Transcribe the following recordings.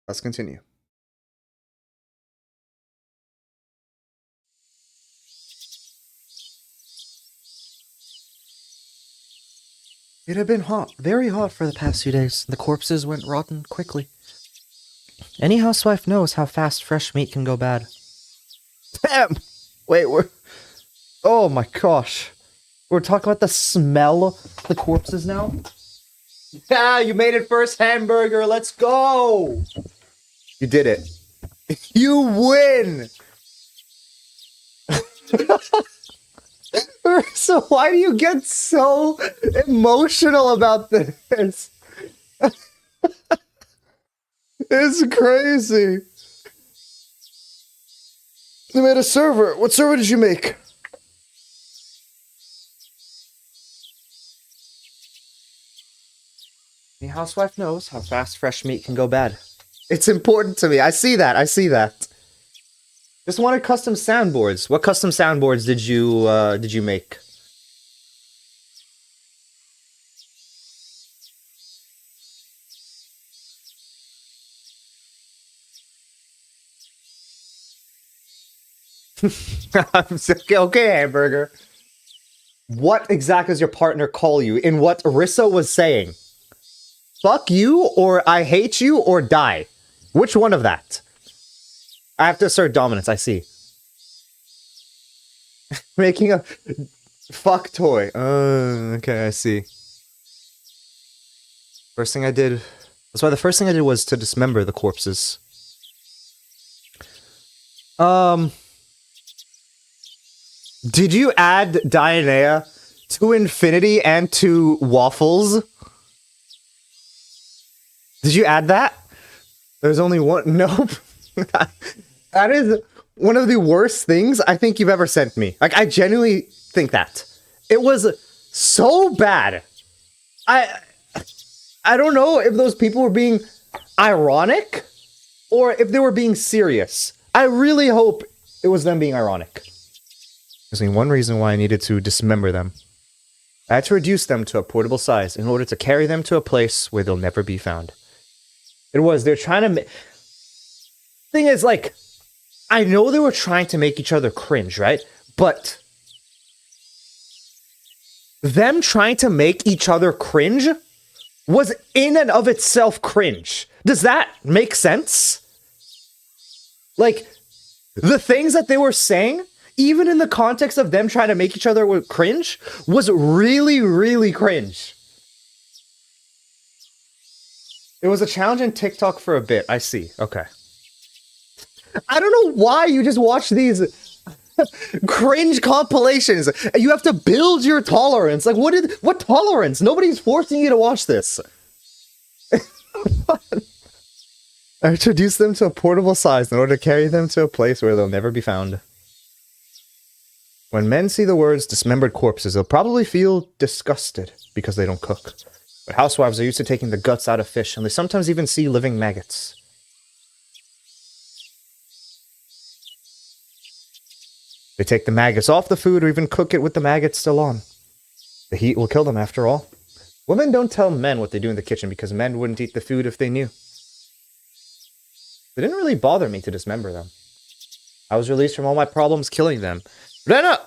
Let's continue. It had been hot, very hot for the past few days. The corpses went rotten quickly. Any housewife knows how fast fresh meat can go bad. Damn! Wait, we're... Oh my gosh. We're talking about the smell of the corpses now? Yeah, you made it first, hamburger. Let's go! You did it. You win! So why do you get so emotional about this? It's crazy. You made a server. What server did you make? Any housewife knows how fast fresh meat can go bad. It's important to me. I see that. I see that. Just wanted custom soundboards. What custom soundboards did you make? Okay, hamburger. What exactly does your partner call you in what Rissa was saying? Fuck you, or I hate you, or die. Which one of that? I have to assert dominance, I see. Making a fuck toy. Okay, I see. First thing I did... That's why the first thing I did was to dismember the corpses. Did you add Dionea to Infinity and to Waffles? Did you add that? There's only one. Nope. That is one of the worst things I think you've ever sent me. Like, I genuinely think that. It was so bad. I don't know if those people were being ironic or if they were being serious. I really hope it was them being ironic. There's only one reason why I needed to dismember them. I had to reduce them to a portable size in order to carry them to a place where they'll never be found. They're trying to... Thing is, like, I know they were trying to make each other cringe, right? But them trying to make each other cringe was in and of itself cringe. Does that make sense? Like, the things that they were saying, even in the context of them trying to make each other cringe, was really, really cringe. It was a challenge in TikTok for a bit. I see. Okay. I don't know why you just watch these cringe compilations. You have to build your tolerance. Like, what tolerance? Nobody's forcing you to watch this. I introduced them to a portable size in order to carry them to a place where they'll never be found. When men see the words dismembered corpses, they'll probably feel disgusted because they don't cook. But housewives are used to taking the guts out of fish, and they sometimes even see living maggots. They take the maggots off the food or even cook it with the maggots still on. The heat will kill them after all. Women don't tell men what they do in the kitchen because men wouldn't eat the food if they knew. It didn't really bother me to dismember them. I was released from all my problems killing them. Rena!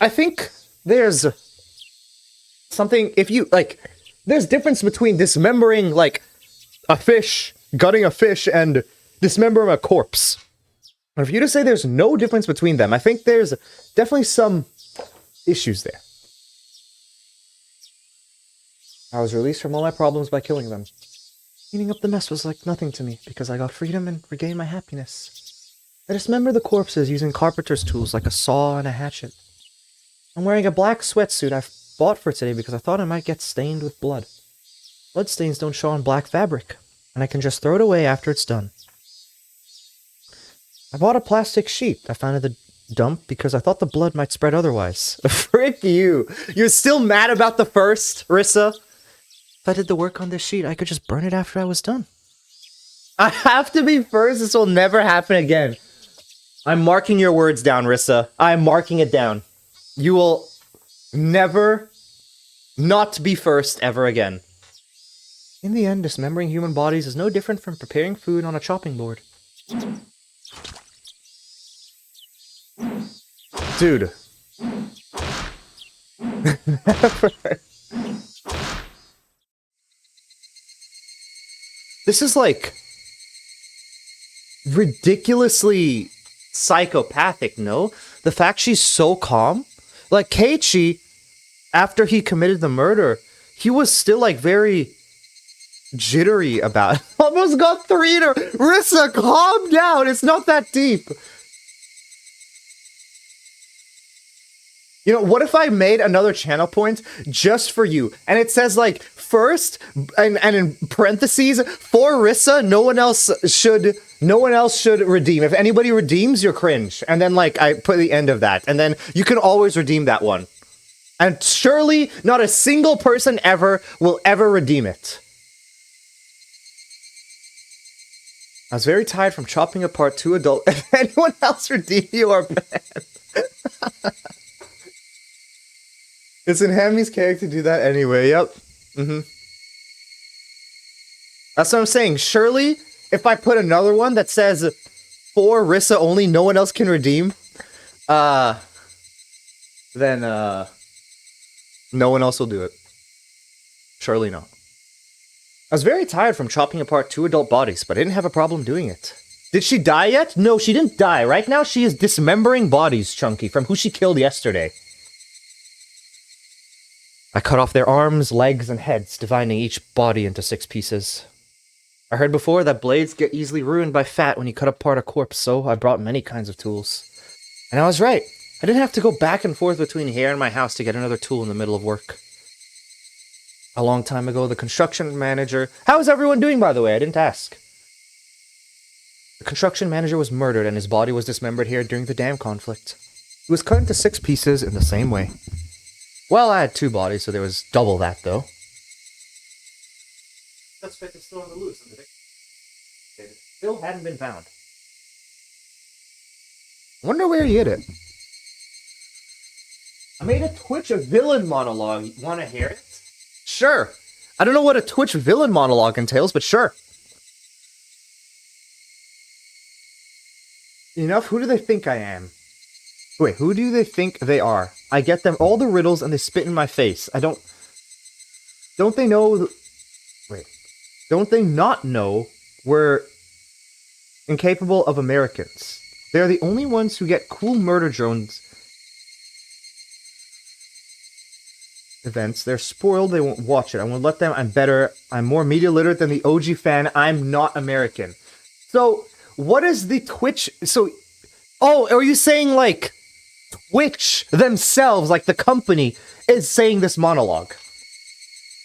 I think there's something, if you, like, there's difference between dismembering, like, a fish, gutting a fish, and dismembering a corpse. And for you to say there's no difference between them, I think there's definitely some issues there. I was released from all my problems by killing them. Cleaning up the mess was like nothing to me, because I got freedom and regained my happiness. I dismembered the corpses using carpenter's tools like a saw and a hatchet. I'm wearing a black sweatsuit I bought for today because I thought I might get stained with blood. Bloodstains don't show on black fabric, and I can just throw it away after it's done. I bought a plastic sheet I found at the dump because I thought the blood might spread otherwise. Frick you! You're still mad about the first, Rissa? If I did the work on this sheet, I could just burn it after I was done. I have to be first. This will never happen again. I'm marking your words down, Rissa. I'm marking it down. You will never not be first ever again. In the end, dismembering human bodies is no different from preparing food on a chopping board. Dude. This is like ridiculously psychopathic, no? The fact she's so calm. Like Keiichi, after he committed the murder, he was still like very jittery about it. Almost got 3 to Rissa, calm down. It's not that deep. You know, what if I made another channel point just for you? And it says like, first, and in parentheses, for Rissa, no one else should redeem. If anybody redeems, you're cringe. And then like, I put the end of that. And then you can always redeem that one. And surely not a single person ever will ever redeem it. I was very tired from chopping apart 2 adults. If anyone else redeem you or banned. It's in Hammy's character to do that anyway, yep. That's what I'm saying. Surely, if I put another one that says, for Rissa only, no one else can redeem, then, no one else will do it. Surely not. I was very tired from chopping apart 2 adult bodies, but I didn't have a problem doing it. Did she die yet? No, she didn't die. Right now, she is dismembering bodies, Chunky, from who she killed yesterday. I cut off their arms, legs, and heads, dividing each body into 6 pieces. I heard before that blades get easily ruined by fat when you cut apart a corpse, so I brought many kinds of tools. And I was right. I didn't have to go back and forth between here and my house to get another tool in the middle of work. A long time ago, the construction manager... How is everyone doing, by the way? I didn't ask. The construction manager was murdered and his body was dismembered here during the dam conflict. He was cut into 6 pieces in the same way. Well, I had 2 bodies, so there was double that, though. Suspect is still on the loose, and the victim still hadn't been found. I wonder where he hid it. I made a Twitch villain monologue. Want to hear it? Sure. I don't know what a Twitch villain monologue entails, but sure. Enough, who do they think I am? Wait, who do they think they are? I get them all the riddles and they spit in my face. Don't they know... Wait. Don't they not know we're incapable of Americans? They're the only ones who get cool murder drones events. They're spoiled, they won't watch it. I won't let them, I'm better. I'm more media literate than the OG fan. I'm not American. So, what is the Twitch... So, oh, are you saying like... Twitch themselves, like the company, is saying this monologue.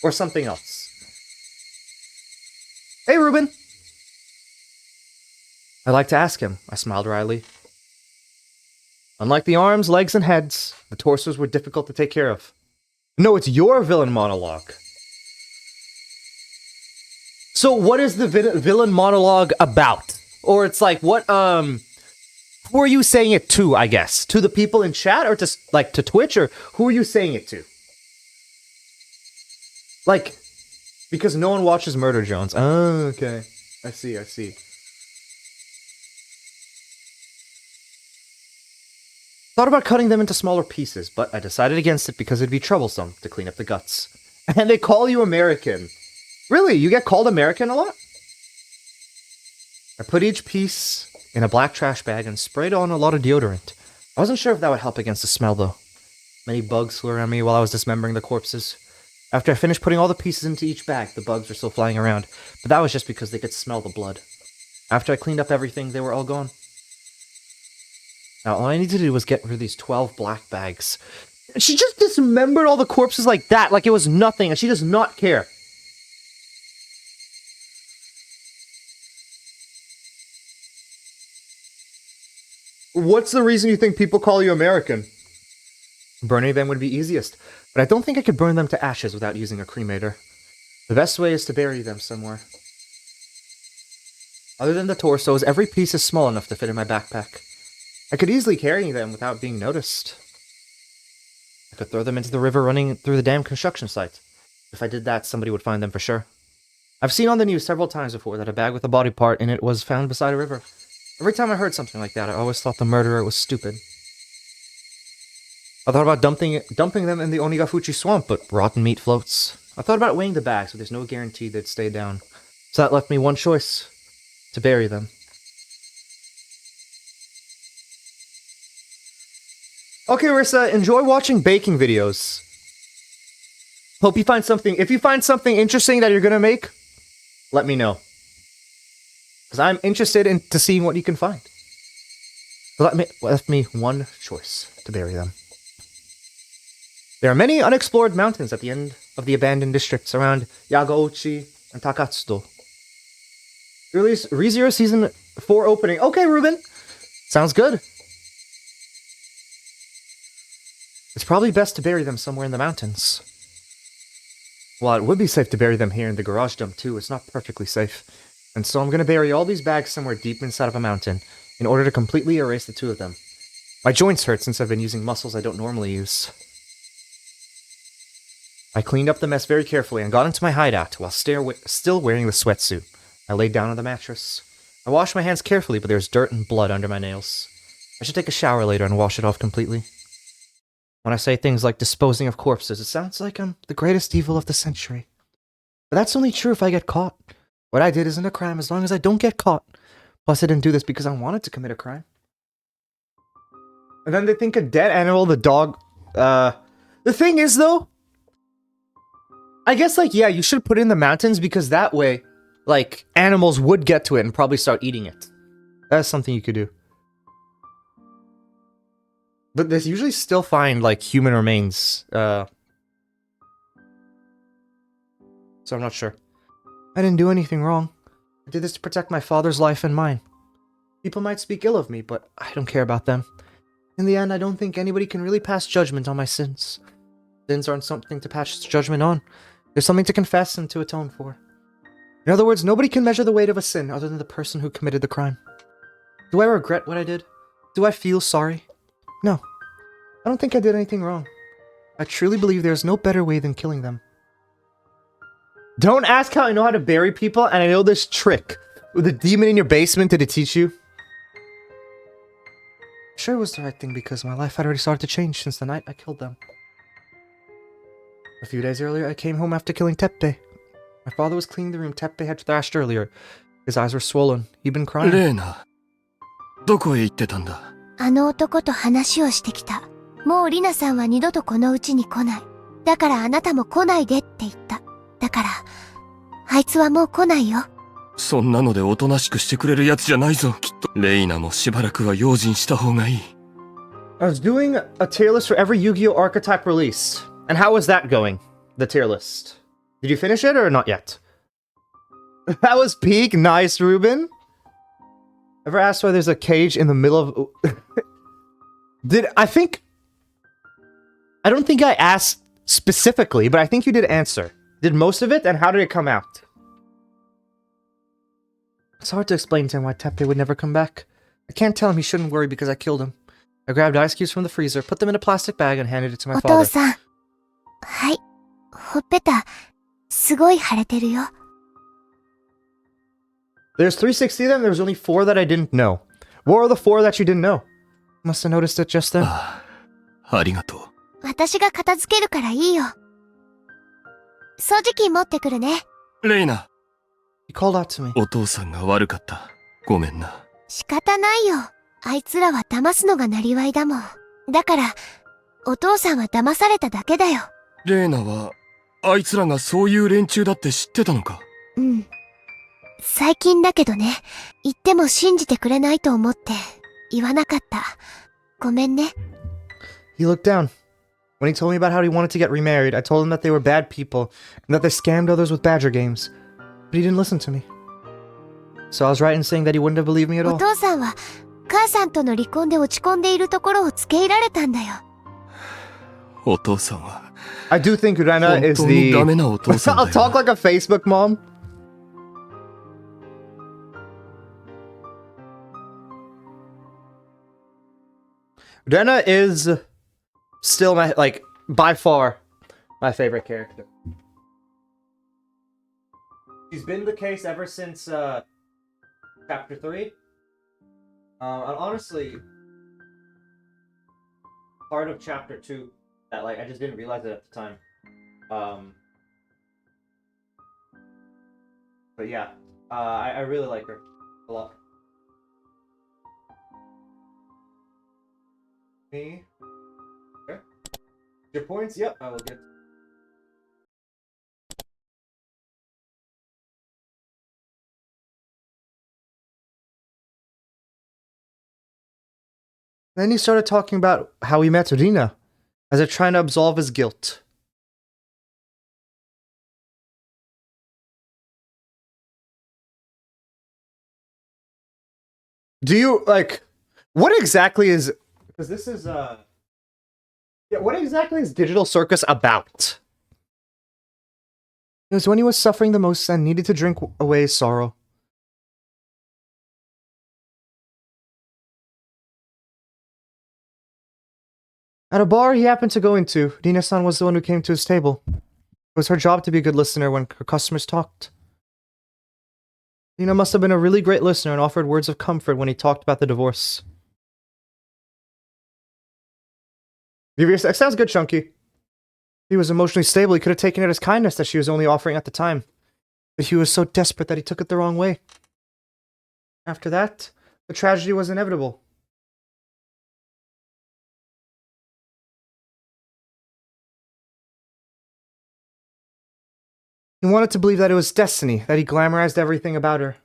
Or something else. Hey, Ruben. I'd like to ask him. I smiled wryly. Unlike the arms, legs, and heads, the torsos were difficult to take care of. No, it's your villain monologue. So what is the villain monologue about? Or it's like, what, who are you saying it to, I guess? To the people in chat, or to, like, to Twitch, or who are you saying it to? Like, because no one watches Murder Jones. Oh, okay. I see. Thought about cutting them into smaller pieces, but I decided against it because it'd be troublesome to clean up the guts. And they call you American. Really? You get called American a lot? I put each piece in a black trash bag and sprayed on a lot of deodorant. I wasn't sure if that would help against the smell, though. Many bugs flew around me while I was dismembering the corpses. After I finished putting all the pieces into each bag, the bugs were still flying around, but that was just because they could smell the blood. After I cleaned up everything, they were all gone. Now, all I need to do was get rid of these 12 black bags. She just dismembered all the corpses like that, like it was nothing, and she does not care. What's the reason you think people call you American? Burning them would be easiest, but I don't think I could burn them to ashes without using a cremator. The best way is to bury them somewhere. Other than the torsos, every piece is small enough to fit in my backpack. I could easily carry them without being noticed. I could throw them into the river running through the damn construction site. If I did that, somebody would find them for sure. I've seen on the news several times before that a bag with a body part in it was found beside a river. Every time I heard something like that, I always thought the murderer was stupid. I thought about dumping them in the Onigafuchi swamp, but rotten meat floats. I thought about weighing the bags, but there's no guarantee they'd stay down. So that left me one choice: to bury them. Okay, Rissa, enjoy watching baking videos. Hope you find something. If you find something interesting that you're gonna make, let me know. Because I'm interested in seeing what you can find. Left me one choice: to bury them. There are many unexplored mountains at the end of the abandoned districts around Yagouchi and Takatsudo. Release ReZero Season 4 opening. Okay, Ruben. Sounds good. It's probably best to bury them somewhere in the mountains. Well, it would be safe to bury them here in the garage dump too. It's not perfectly safe. And so I'm going to bury all these bags somewhere deep inside of a mountain in order to completely erase the two of them. My joints hurt since I've been using muscles I don't normally use. I cleaned up the mess very carefully and got into my hideout while still wearing the sweatsuit. I laid down on the mattress. I washed my hands carefully, but there's dirt and blood under my nails. I should take a shower later and wash it off completely. When I say things like disposing of corpses, it sounds like I'm the greatest evil of the century. But that's only true if I get caught. What I did isn't a crime as long as I don't get caught. Plus, I didn't do this because I wanted to commit a crime. And then they think a dead animal, the dog... The thing is, though... I guess, like, yeah, you should put it in the mountains because that way, like, animals would get to it and probably start eating it. That's something you could do. But they usually still find, like, human remains. So I'm not sure. I didn't do anything wrong. I did this to protect my father's life and mine. People might speak ill of me, but I don't care about them. In the end, I don't think anybody can really pass judgment on my sins. Sins aren't something to pass judgment on. There's something to confess and to atone for. In other words, nobody can measure the weight of a sin other than the person who committed the crime. Do I regret what I did? Do I feel sorry? No. I don't think I did anything wrong. I truly believe there's no better way than killing them. Don't ask how I know how to bury people, and I know this trick. With a demon in your basement, did it teach you? Sure, it was the right thing because my life had already started to change since the night I killed them. A few days earlier, I came home after killing Teppei. My father was cleaning the room Teppei had thrashed earlier. His eyes were swollen. He'd been crying. Reina, どこへ行ってたんだ? あの男と話をしてきた。もうリナさんは二度とこの家に来ない。だからあなたも来ないでって言った。だから、あいつはもう来ないよ。そんなのでおとなしくしてくれるやつじゃないぞ、きっと。レイナもしばらくは用心した方がいい。I was doing a tier list for every Yu-Gi-Oh! Archetype release. And how was that going? The tier list. Did you finish it or not yet? That was peak. Nice, Ruben. Ever asked why there's a cage in the middle of... I don't think I asked specifically, but I think you did answer. Did most of it, and how did it come out? It's hard to explain to him why Teppei would never come back. I can't tell him he shouldn't worry because I killed him. I grabbed ice cubes from the freezer, put them in a plastic bag, and handed it to my お father. 父さん。はい。ほっぺた、すごい腫れてるよ。There's 360 of them, there was only 4 that I didn't know. What are the 4 that you didn't know? Must have noticed it just then. ありがとう。私が片付けるからいいよ。掃除機持ってくるね。レイナ。He called out to me. お父さんが悪かった。ごめんな。仕方ないよ。あいつらは騙すのがなりわいだもん。だから、お父さんは騙されただけだよ。レイナは、あいつらがそういう連中だって知ってたのか？うん。最近だけどね、言っても信じてくれないと思って言わなかった。ごめんね。He looked down. When he told me about how he wanted to get remarried, I told him that they were bad people and that they scammed others with badger games. But he didn't listen to me. So I was right in saying that he wouldn't have believed me at お all. 父さんは母さんとの離婚で落ち込んでいるところを付け入られたんだよ。お父さんは I do think Rena 本 is 当に the... ダメなお父さんだ I'll よ talk like a Facebook mom. Rena is still my, like, by far, my favorite character. She's been the case ever since chapter 3. And honestly, part of chapter 2 that like I just didn't realize it at the time. But yeah, I really like her a lot. Me? Okay. Your points? Yep, I will get. Then he started talking about how he met Rina, as they're trying to absolve his guilt. Do you, like, what exactly is... Because this is, yeah, what exactly is Digital Circus about? It was when he was suffering the most and needed to drink away his sorrow. At a bar he happened to go into, Rina-san was the one who came to his table. It was her job to be a good listener when her customers talked. Rina must have been a really great listener and offered words of comfort when he talked about the divorce. That sounds good, Chunky. He was emotionally stable, he could have taken it as kindness that she was only offering at the time. But he was so desperate that he took it the wrong way. After that, the tragedy was inevitable. He wanted to believe that it was destiny, that he glamorized everything about her.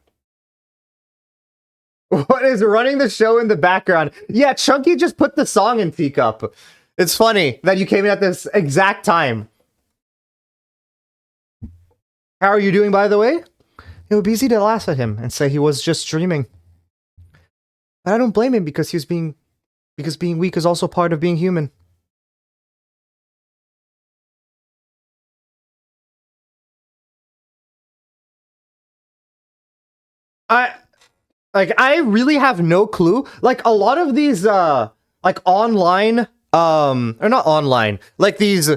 What is running the show in the background? Yeah, Chunky just put the song in Teacup. It's funny that you came in at this exact time. How are you doing, by the way? It would be easy to laugh at him and say he was just dreaming. But I don't blame him because being weak is also part of being human. I really have no clue. Like, a lot of these, like, online, or not online, like, these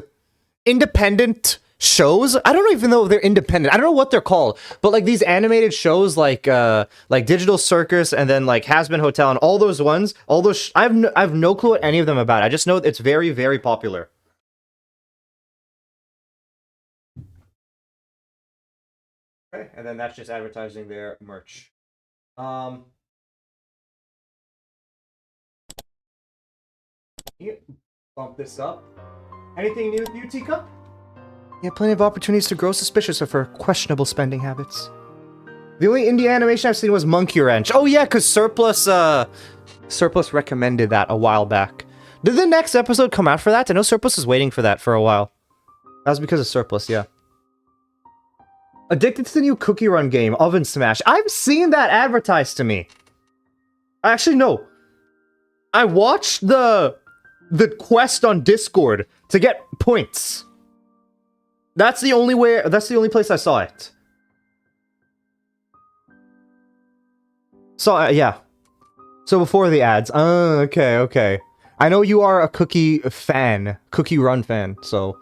independent shows, I don't even know if they're independent, I don't know what they're called, but, like, these animated shows, like Digital Circus, and then, like, Has-Been Hotel, and all those ones, all those, I have no clue what any of them about. I just know it's very, very popular. Okay, and then that's just advertising their merch. Bump this up. Anything new with you, Teacup? He had plenty of opportunities to grow suspicious of her questionable spending habits. The only indie animation I've seen was Monkey Wrench. Oh yeah, because Surplus recommended that a while back. Did the next episode come out for that? I know Surplus is waiting for that for a while. That was because of Surplus, yeah. Addicted to the new Cookie Run game, Oven Smash. I've seen that advertised to me. Actually, no. I watched the quest on Discord to get points. That's the only place I saw it. So, yeah. So before the ads. Oh, okay. I know you are a Cookie Run fan, so...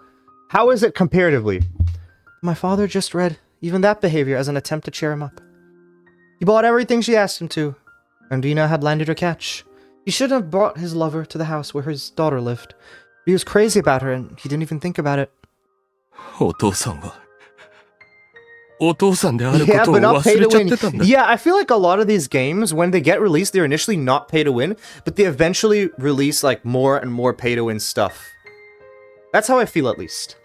How is it comparatively? My father just read even that behavior as an attempt to cheer him up. He bought everything she asked him to, and Rina had landed her catch. He shouldn't have brought his lover to the house where his daughter lived. He was crazy about her, and he didn't even think about it. Yeah, but not pay to win. Yeah, I feel like a lot of these games, when they get released, they're initially not pay to win, but they eventually release like more and more pay to win stuff. That's how I feel, at least.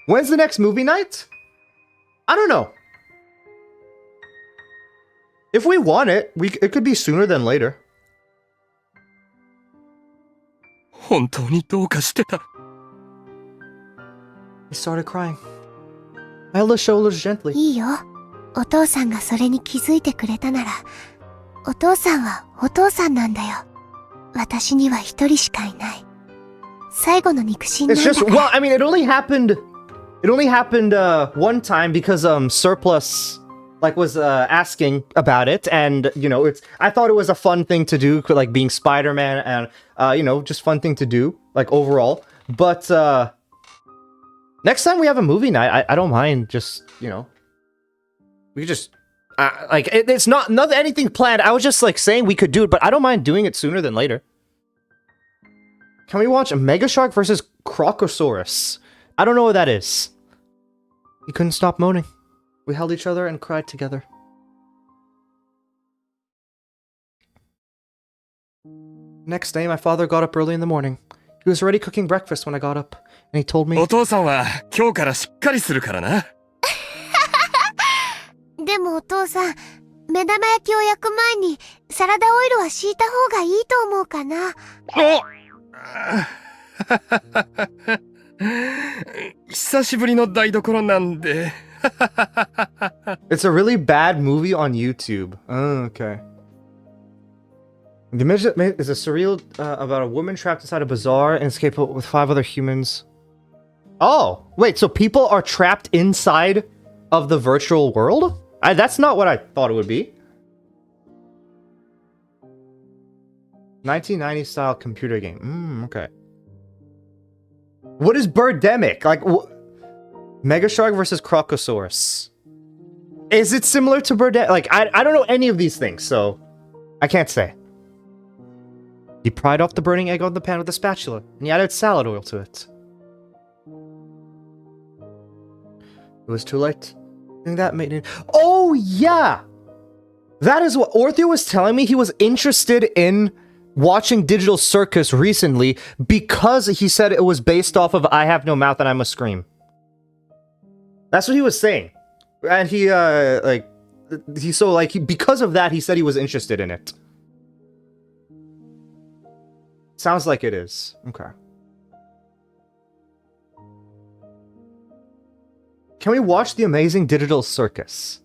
When's the next movie night? I don't know. If we want it, it could be sooner than later. He started crying. I held his shoulders gently. いいよ。お父さんがそれに気づいてくれたなら、お父さんはお父さんなんだよ。私には一人しかいない。最後の肉親なんだから。It's just, well, I mean, it only happened one time because Surplus like was asking about it, and you know, I thought it was a fun thing to do, like being Spider-Man, and you know, just fun thing to do, like overall. But next time we have a movie night, I don't mind just, you know, We could just it's not anything planned. I was just like saying we could do it, but I don't mind doing it sooner than later. Can we watch a Mega Shark versus Crocosaurus? I don't know what that is. He couldn't stop moaning. We held each other and cried together. Next day, my father got up early in the morning. He was already cooking breakfast when I got up, and he told me, お父さんは今日からしっかりするからな。でもお父さん、目玉焼きを焼く前にサラダオイルは敷いた方がいいと思うかな。久しぶりの台所なんで。It's a really bad movie on YouTube. "Oh, okay." The image is a surreal about a woman trapped inside a bazaar and escape with 5 other humans. Oh, wait, so people are trapped inside of the virtual world? That's not what I thought it would be. 1990 style computer game. Okay. What is Birdemic? Like, Mega Shark versus Crocosaurus. Is it similar to Birdemic? Like, I don't know any of these things, so I can't say. He pried off the burning egg on the pan with a spatula, and he added salad oil to it. It was too late. Doing that made it... Oh, yeah! That is what Ortheo was telling me. He was interested in watching Digital Circus recently because he said it was based off of I Have No Mouth and I Must Scream. That's what he was saying. And he, because of that, he said he was interested in it. Sounds like it is. Okay. Can we watch The Amazing Digital Circus?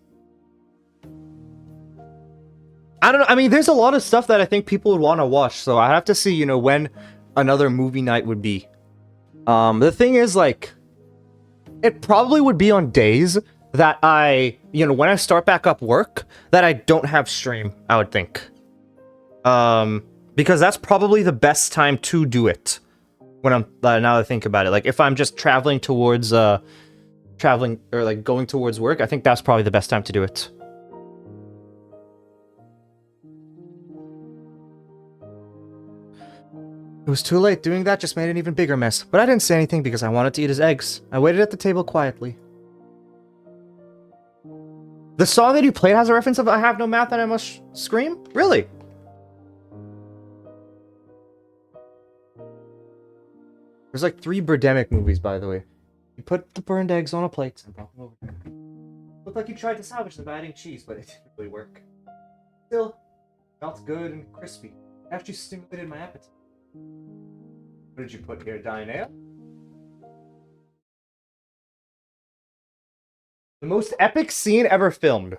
I don't know. I mean, there's a lot of stuff that I think people would want to watch, so I have to see, when another movie night would be. The thing is, like, it probably would be on days that when I start back up work, that I don't have stream, I would think. Because that's probably the best time to do it. When I'm, now that I think about it. Like, if I'm just traveling towards, going towards work, I think that's probably the best time to do it. It was too late. Doing that just made an even bigger mess. But I didn't say anything because I wanted to eat his eggs. I waited at the table quietly. The song that you played has a reference of I Have No Mouth and I Must Scream? Really? There's like 3 Birdemic movies, by the way. You put the burned eggs on a plate and brought them over there. Looked like you tried to salvage them by adding cheese, but it didn't really work. Still, felt good and crispy. Actually stimulated my appetite. What did you put here, Diana? The most epic scene ever filmed.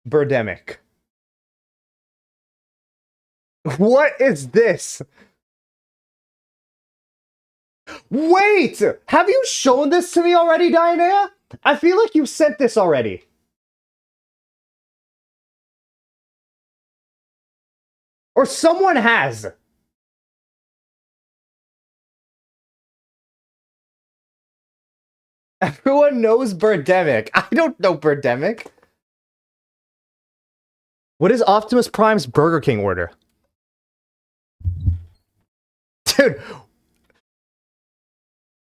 Birdemic. What is this? Wait! Have you shown this to me already, Diana? I feel like you sent this already. Or someone has. Everyone knows Birdemic. I don't know Birdemic. What is Optimus Prime's Burger King order? Dude,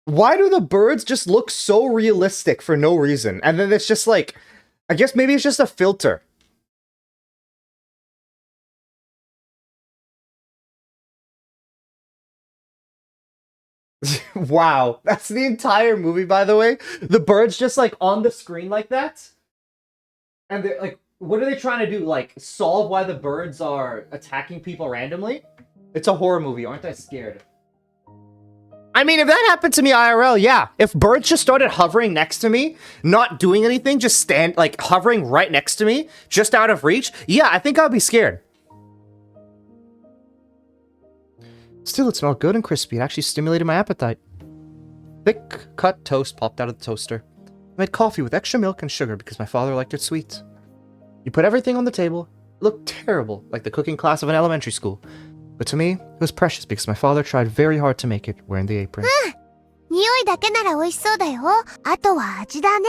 why do the birds just look so realistic for no reason? And then it's just like, I guess maybe it's just a filter. Wow, that's the entire movie, by the way. The birds just like on the screen like that. And they're like, what are they trying to do? Like, solve why the birds are attacking people randomly? It's a horror movie, aren't I scared? I mean, if that happened to me IRL, yeah. If birds just started hovering next to me, not doing anything, just hovering right next to me, just out of reach, yeah, I think I'd be scared. Still, it smelled good and crispy. It actually stimulated my appetite. Thick, cut toast popped out of the toaster. I made coffee with extra milk and sugar because my father liked it sweet. You put everything on the table. It looked terrible, like the cooking class of an elementary school. But to me, it was precious because my father tried very hard to make it wearing the apron. 匂いだけなら美味しそうだよ。あとは味だね。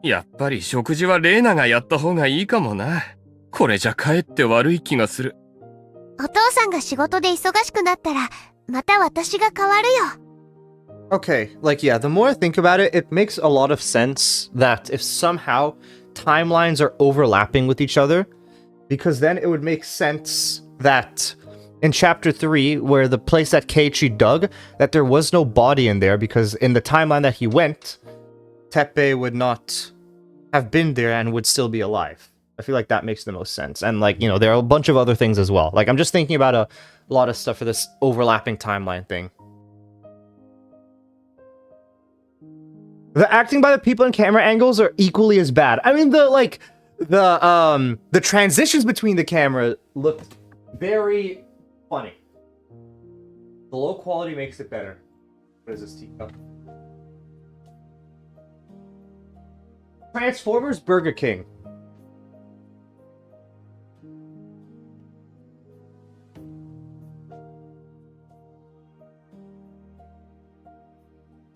やっぱり食事はレイナがやった方がいいかもな。これじゃかえって悪い気がする。お父さんが仕事で忙しくなったら、また私が代わるよ。Okay, like, yeah, the more I think about it, it makes a lot of sense that if somehow timelines are overlapping with each other, because then it would make sense that in chapter 3, where the place that Keiichi dug, that there was no body in there, because in the timeline that he went, Teppei would not have been there and would still be alive. I feel like that makes the most sense. And, like, you know, there are a bunch of other things as well. Like, I'm just thinking about a lot of stuff for this overlapping timeline thing. The acting by the people in camera angles are equally as bad. I mean, the transitions between the camera look very funny. The low quality makes it better. What is this teacup? Transformers Burger King.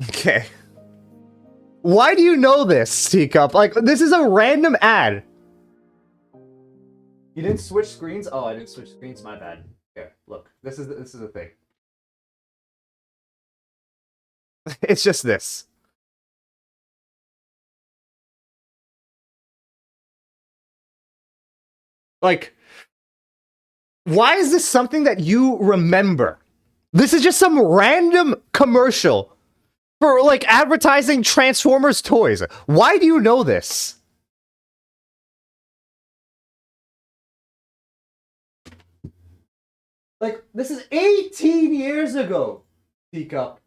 Okay. Why do you know this, Teacup? Like, this is a random ad. You didn't switch screens? Oh, I didn't switch screens. My bad. Here, look. This is the thing. It's just this. Like, why is this something that you remember? This is just some random commercial for, like, advertising Transformers toys. Why do you know this? Like, this is 18 years ago, Teacup.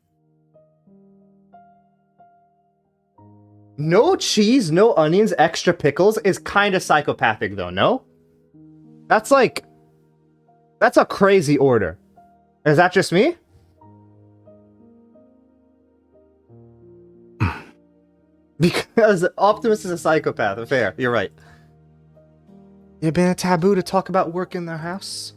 No cheese, no onions, extra pickles is kind of psychopathic, though, no? That's like... That's a crazy order. Is that just me? Because Optimus is a psychopath. Fair, you're right. It had been a taboo to talk about work in their house.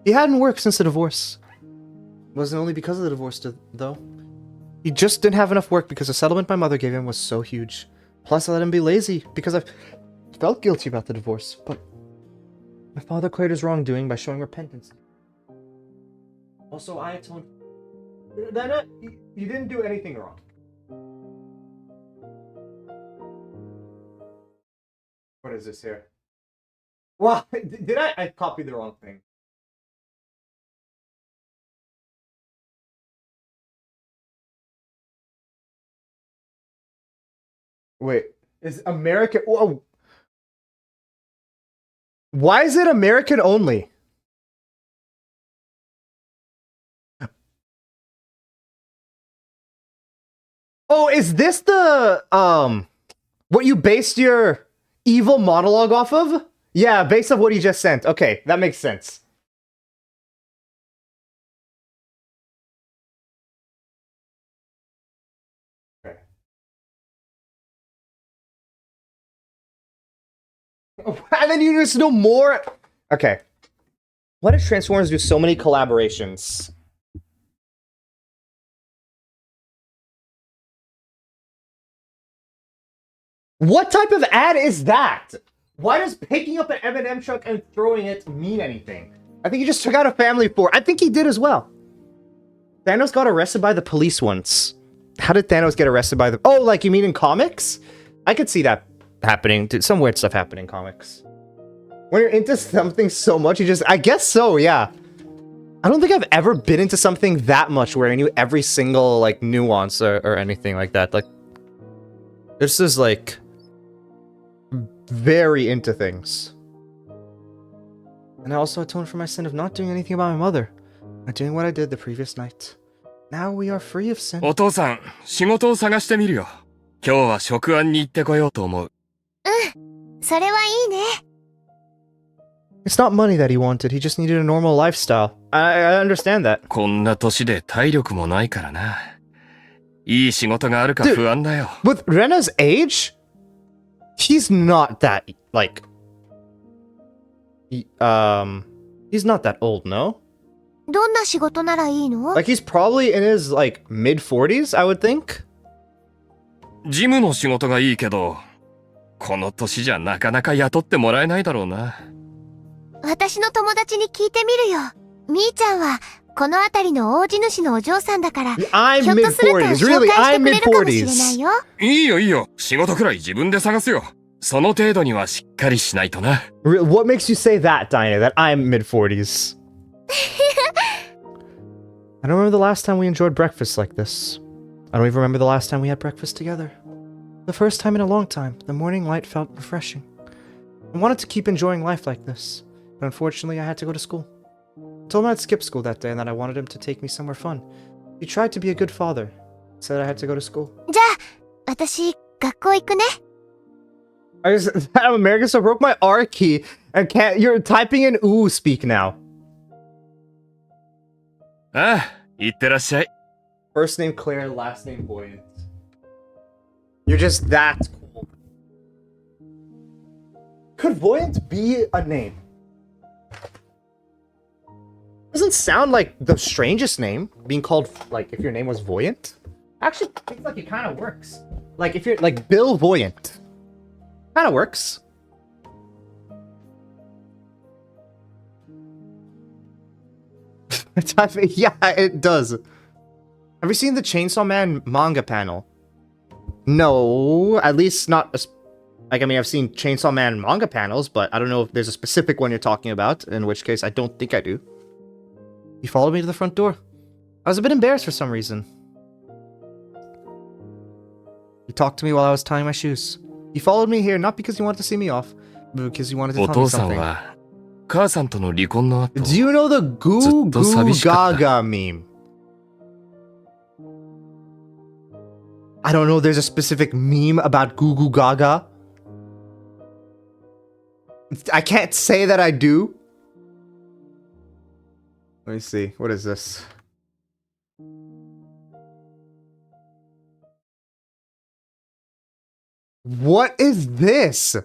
He hadn't worked since the divorce. It wasn't only because of the divorce, though. He just didn't have enough work because the settlement my mother gave him was so huge. Plus, I let him be lazy because I felt guilty about the divorce. But my father cleared his wrongdoing by showing repentance. Also, I atoned. You didn't do anything wrong. What is this here? Well, did I copied the wrong thing. Wait, is American... Whoa. Why is it American only? Oh, is this the, what you based your evil monologue off of? Yeah, based off what he just sent. Okay, that makes sense. Okay. And then you just know more. Okay. Why did Transformers do so many collaborations? What type of ad is that? Why does picking up an M&M truck and throwing it mean anything? I think he just took out a family for... I think he did as well. Thanos got arrested by the police once. How did Thanos get arrested by the... Oh, like, you mean in comics? I could see that happening. Some weird stuff happening in comics. When you're into something so much, you just... I guess so, yeah. I don't think I've ever been into something that much where I knew every single, like, nuance or anything like that. Like, this is, like... very into things. And I also atoned for my sin of not doing anything about my mother. Not doing what I did the previous night. Now we are free of sin. お父さん、仕事を探してみるよ。今日は職案に行ってこようと思う。それはいいね。It's not money that he wanted, he just needed a normal lifestyle. I understand that. こんな年で体力もないからな。いい仕事があるか不安だよ。With Rena's age, he's not that, like... he's not that old, no? どんな仕事ならいいの？ Like, he's probably in his, like, mid-40s, I would think? ジムの仕事がいいけど、この年じゃなかなか雇ってもらえないだろうな。私の友達に聞いてみるよ。みーちゃんは、この辺りの大地主のお嬢さんだから、ひ I'm ょっとすると mid-40s. 紹 Really, 介して I'm くれるかもしれない mid-40s. よ。いいよいいよ。仕事くらい自分で探すよ。その程度にはしっかりしないとな。What makes you say that, Dinah, that I'm mid-40s? I don't remember the last time we enjoyed breakfast like this. I don't even remember the last time we had breakfast together. The first time in a long time, the morning light felt refreshing. I wanted to keep enjoying life like this, but unfortunately I had to go to school. I told him I'd skip school that day and that I wanted him to take me somewhere fun. He tried to be a good father. Said I had to go to school. じゃあ、私、学校行くね。I just, that American so broke my R key and can't. You're typing in ooh speak now. ああ、いってらっしゃい。First name Claire, last name Buoyant. You're just that cool. Could Buoyant be a name? Doesn't sound like the strangest name, being called, like, if your name was Voyant. Actually, I think, like, it kind of works. Like, if you're, like, Bill Voyant. Kind of works. Yeah, it does. Have you seen the Chainsaw Man manga panel? No, at least not... Like, I mean, I've seen Chainsaw Man manga panels, but I don't know if there's a specific one you're talking about, in which case I don't think I do. He followed me to the front door. I was a bit embarrassed for some reason. He talked to me while I was tying my shoes. He followed me here not because he wanted to see me off, but because he wanted to お tell me 父さん something. は母さんとの離婚の後、 Do you know the Goo Goo 寂しかった。 Gaga meme? I don't know, there's a specific meme about Goo Goo Gaga. I can't say that I do. Let me see. What is this? What is this?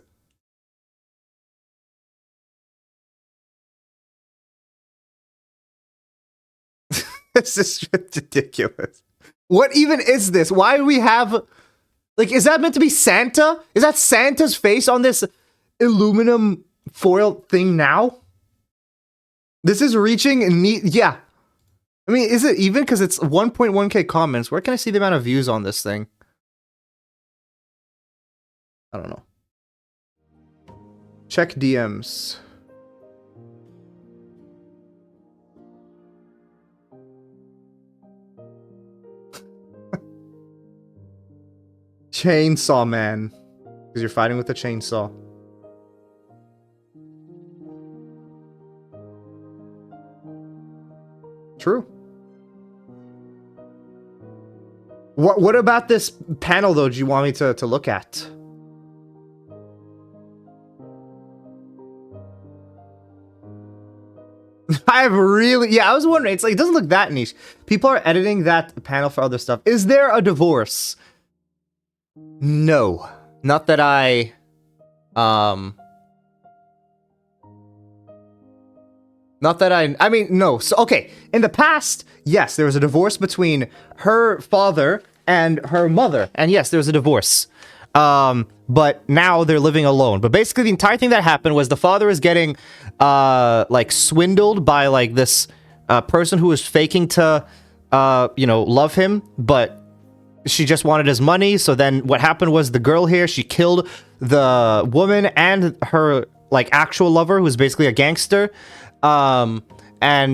This is ridiculous. What even is this? Why do we have... Like, is that meant to be Santa? Is that Santa's face on this aluminum foil thing now? This is reaching neat. Yeah. I mean, is it even? Because it's 1.1k comments. Where can I see the amount of views on this thing? I don't know. Check DMs. Chainsaw Man. Because you're fighting with a chainsaw. True. What about this panel, though, do you want me to look at? I was wondering. It's like, it doesn't look that niche. People are editing that panel for other stuff. Is there a divorce? No. Not that I mean, no. So, okay. In the past, yes, there was a divorce between her father and her mother. And yes, there was a divorce. But now they're living alone. But basically, the entire thing that happened was the father is getting, like, swindled by, like, this, person who was faking to, love him. But she just wanted his money. So then what happened was the girl here, she killed the woman and her, like, actual lover, who's basically a gangster. And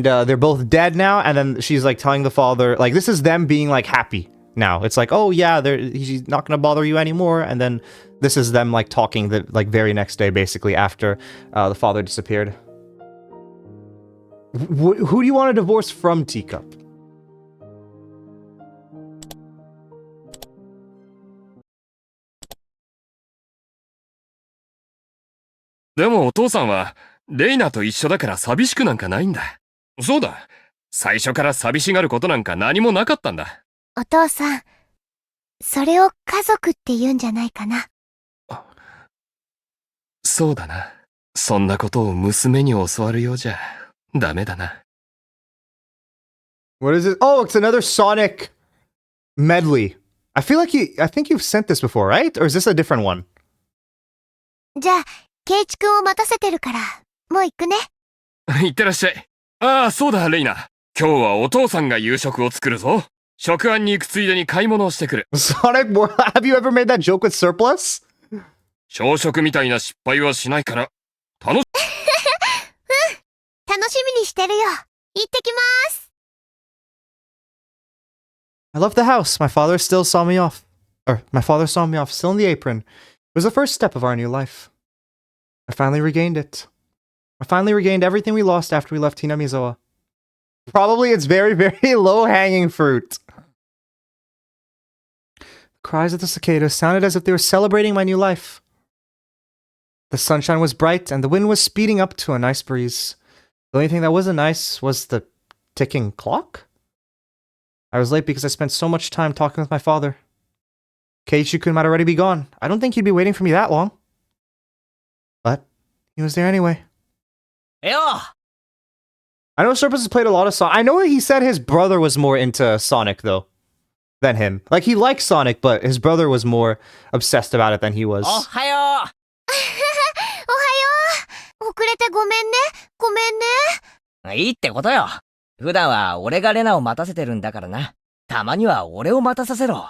they're both dead now, and then she's like telling the father, like, this is them being like happy now. It's like, oh yeah, he's not gonna bother you anymore, and then this is them like talking the like very next day, basically after the father disappeared. Who do you want to divorce from, Teacup?でもお父さんはレイナと一緒だから寂しくなんかないんだ。そうだ。最初から寂しがることなんか何もなかったんだ。お父さん、それを家族って言うんじゃないかな。そうだな。そんなことを娘に教わるようじゃダメだな。What is it? Oh, it's another Sonic medley. I think you've sent this before, right? Or is this a different one? じゃあ、ケイチ君を待たせてるから、もう行くね。いってらっしゃい。ああ、そうだ、レイナ。今日はお父さんが夕食を作るぞ。食案に行くついでに買い物をしてくる。Sonic, have you ever made that joke with surplus? 朝食みたいな失敗はしないから、楽しみにしてるよ。行ってきます。I left the house. My father still saw me off. My father saw me off, still in the apron. It was the first step of our new life. I finally regained it. I finally regained everything we lost after we left Hinamizawa. Probably it's very, very low-hanging fruit. The cries of the cicadas sounded as if they were celebrating my new life. The sunshine was bright, and the wind was speeding up to a nice breeze. The only thing that wasn't nice was the ticking clock? I was late because I spent so much time talking with my father. Keiichi-kun might already be gone. I don't think he'd be waiting for me that long. But he was there anyway. Yo! I know Surplus has played a lot of Sonic. I know he said his brother was more into Sonic, though, than him. Like, he likes Sonic, but his brother was more obsessed about it than he was. おはよおはよう。遅れてごめんね。ごめんね。ういいってことよ。普段は俺がレナを待たせてるんだからな。たまには俺を待たさせろ。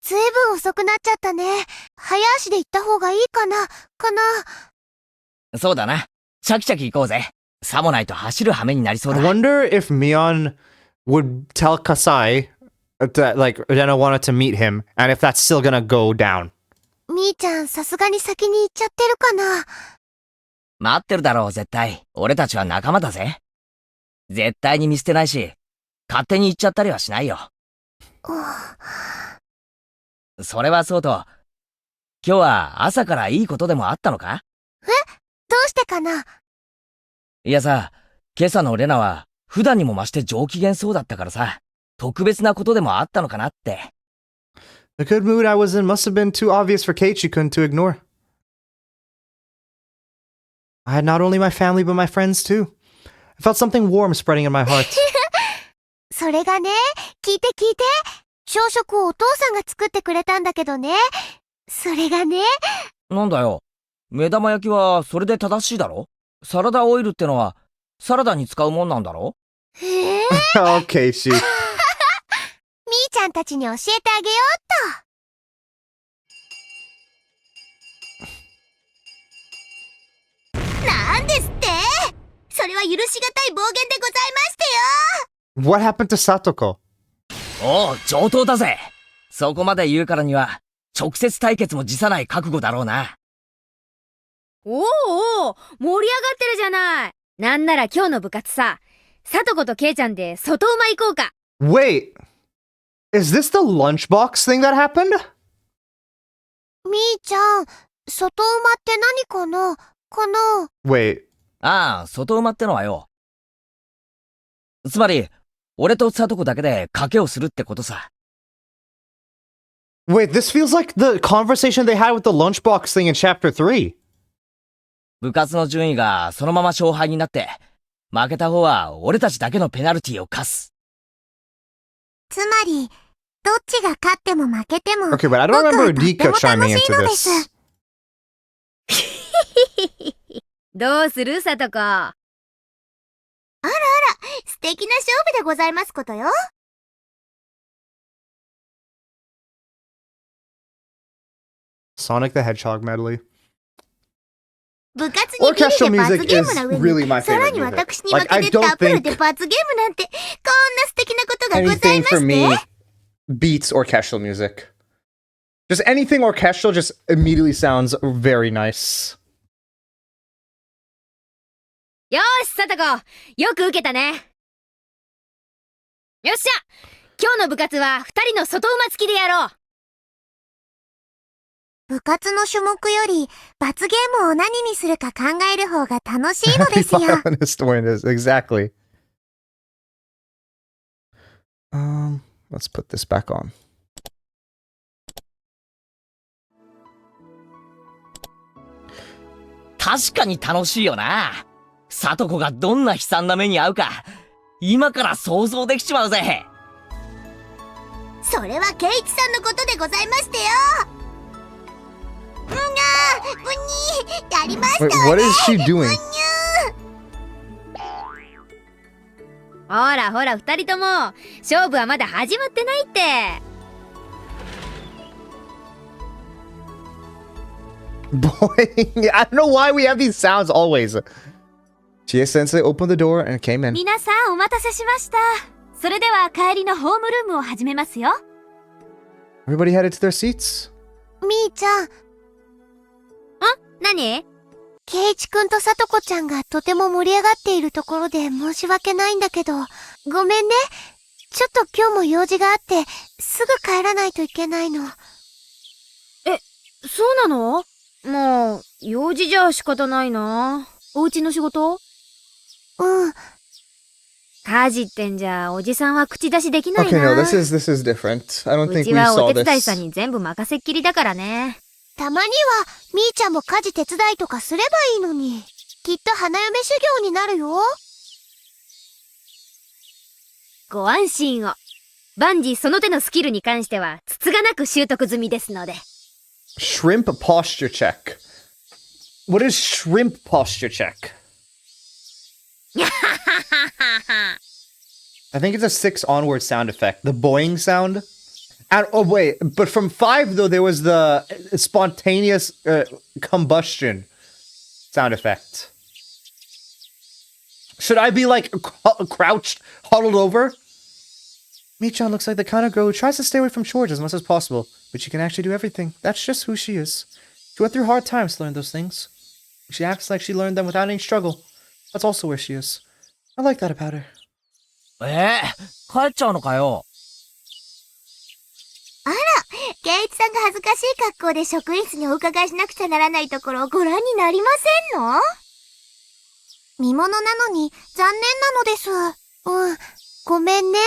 ずいぶん遅くなっちゃったね。早足で行った方がいいかなそうだな。チャキチャキ行こうぜ。さもないと走る羽目になりそう I だ。 wonder if Mion would tell Kasai that, like, Rena wanted to meet him, and if that's still gonna go down. みーちゃん、さすがに先に行っちゃってるかな。待ってるだろう、絶対。俺たちは仲間だぜ。絶対に見捨てないし、勝手に行っちゃったりはしないよ。それはそうと、今日は朝からいいことでもあったのか？どうしてかな。いやさ、今朝のレナは普段にも増して上機嫌そうだったからさ、特別なことでもあったのかなって。The good mood I was in must have been too obvious for Keiichi-kun to ignore. I had not only my family but my friends too. I felt something warm spreading in my heart. それがね、聞いて。朝食をお父さんが作ってくれたんだけどね。それがね。なんだよ。目玉焼きはそれで正しいだろ？サラダオイルってのはサラダに使うもんなんだろ？Okay, she. みーちゃんたちに教えてあげようっと。なんですって？それは許しがたい暴言でございましてよ。 What happened to Satoko? おう、上等だぜ。そこまで言うからには直接対決も辞さない覚悟だろうな。おうおう、盛り上がってるじゃない。なんなら今日の部活さ、さとことけいちゃんで外馬行こうか。Wait, is this the lunchbox thing that happened? みーちゃん、外馬って何かなWait, ああ、外馬ってのはよ。つまり、俺とさとこだけで賭けをするってことさ。wait, this feels like the conversation they had with the lunchbox thing in chapter 3. 部活の順位がそのまま勝敗になって、負けた方は俺たちだけのペナルティを課す。つまり、どっちが勝っても負けても、 Okay, but I don't remember Rika chiming into this. どうするさとこ。素敵な勝負でございますことよ。Sonic the Hedgehog medley. 部活にビリで Orchestral 罰 music ゲー is ムな上 really に、 my さら favorite に music. 私に負 Like, I けて don't ダブルで think 罰ゲームなんて、こんな素敵なことがござい anything ま for し me て。 beats orchestral music. Just anything orchestral just immediately sounds very nice. よーしさとこ、よく受けたね。よっしゃ、今日の部活は二人の外馬付きでやろう。部活の種目より、罰ゲームを何にするか考える方が楽しいのですよ。 Violinist wins, exactly. Let's put this back on. 確かに楽しいよな。さとこがどんな悲惨な目に遭うか、今から想像できちまうぜ。それはケイチさんのことでございましてよ。ブニーやりました Wait, わ what ね is she doing? ほらほら二人とも、勝負はまだ始まってないって。Boing. I don't know why we have these sounds always. Chie-sensei opened the door and came in. 皆さんお待たせしました。それでは帰りのホームルームを始めますよ。Everybody headed to their seats. みーちゃん、何？ケイチくんとさとこちゃんがとても盛り上がっているところで申し訳ないんだけど、ごめんね。ちょっと今日も用事があって、すぐ帰らないといけないの。そうなの？もう、用事じゃ仕方ないな。お家の仕事？うん。家事ってんじゃ、おじさんは口出しできない Okay, な。 no, this is different. I don't う think ち we はお saw 手伝いさん this. に全部任せっきりだからね。たまには、みーちゃんも家事手伝いとかすればいいのに。きっと花嫁修行になるよ。ご安心を。万事その手のスキルに関しては、つつがなく習得済みですので。Shrimp posture check. What is shrimp posture check? I think it's a 6 onward sound effect. The boing sound. And, oh, wait. But from 5, though, there was the spontaneous combustion sound effect. Should I be, like, crouched, huddled over? Mi-chan looks like the kind of girl who tries to stay away from chores as much as possible, but she can actually do everything. That's just who she is. She went through hard times to learn those things. She acts like she learned them without any struggle. That's also where she is. I like that about her. 帰っちゃうのかよ。ケイチさんが恥ずかしい格好で職員室にお伺いしなくちゃならないところをご覧になりませんの？見物なのに残念なのです。うん、ごめんね。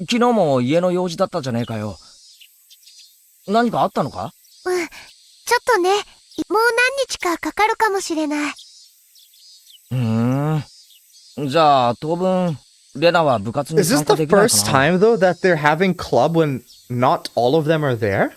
昨日も家の用事だったじゃねえかよ。何かあったのか？うん、ちょっとね、もう何日かかかるかもしれない。じゃあ、当分、レナは部活に Is this 参加 the できないか first な？ time, though, that they're having club when not all of them are there?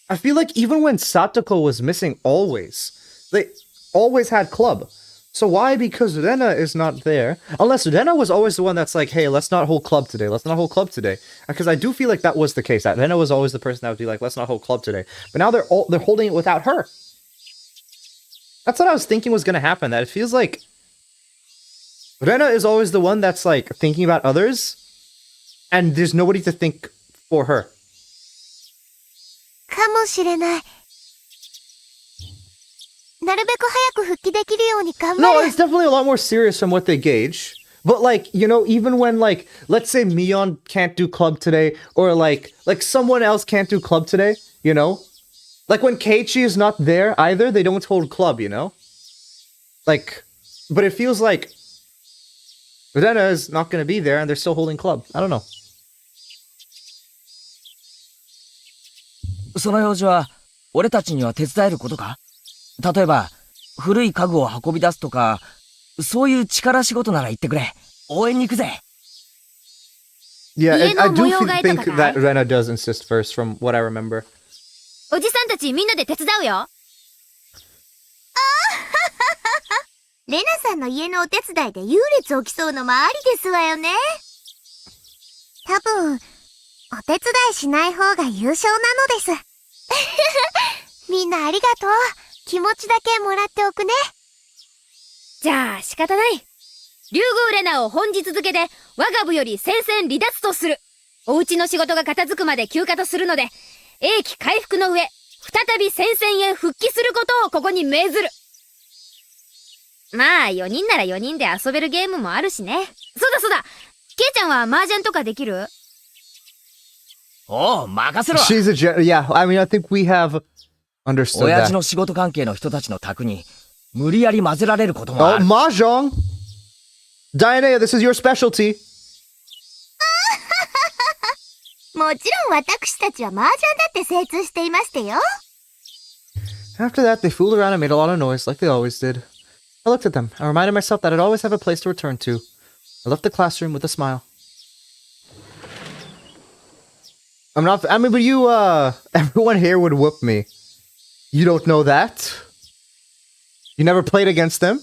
I feel like even when Satoko was missing always, they always had club. So why? Because Rena is not there. Unless Rena was always the one that's like, hey, let's not hold club today. Let's not hold club today. Because I do feel like that was the case. That Rena was always the person that would be like, let's not hold club today. But now they're holding it without her. That's what I was thinking was gonna happen. That it feels like Rena is always the one that's like thinking about others, and there's nobody to think for her. かもしれない。なるべく早く復帰できるように頑張 No, る。 it's definitely a lot more serious from what they gauge. But like, you know, even when like, let's say Mion can't do club today, or like someone else can't do club today, you know? Like when Keiichi is not there either, they don't hold club, you know? Like, but it feels like Rena is not going to be there and they're still holding club. I don't know. その用事は、俺たちには手伝えることか？例えば、古い家具を運び出すとか、そういう力仕事なら言ってくれ。応援に行くぜ。Yeah, I do 家の模様替えと think かかい？ that Rena does insist first from what I remember. おじさんたちみんなで手伝うよ。レナさんの家のお手伝いで優劣起きそうのもありですわよね。多分、お手伝いしない方が優勝なのです。みんなありがとう。気持ちだけもらっておくね。じゃあ仕方ない。竜宮レナを本日付で我が部より戦線離脱とする。お家の仕事が片付くまで休暇とするので、英気回復の上、再び戦線へ復帰することをここに命ずる。まあ4人なら4人で遊べるゲームもあるしね。そうだそうだ。ケイちゃんは麻雀とかできる？おう、任せろ。 She's a yeah, I mean, I think we have understood 親 that. 父の仕事関係の人たちの宅に、無理やり混ぜられることも Oh, ある。 Mahjong! Diana, this is your specialty. もちろん私たちは麻雀だって精通していましたよ。After that, they fooled around and made a lot of noise, like they always did. I looked at them. I reminded myself that I'd always have a place to return to. I left the classroom with a smile. I'm not. I mean, but you, everyone here would whoop me. You don't know that? You never played against them?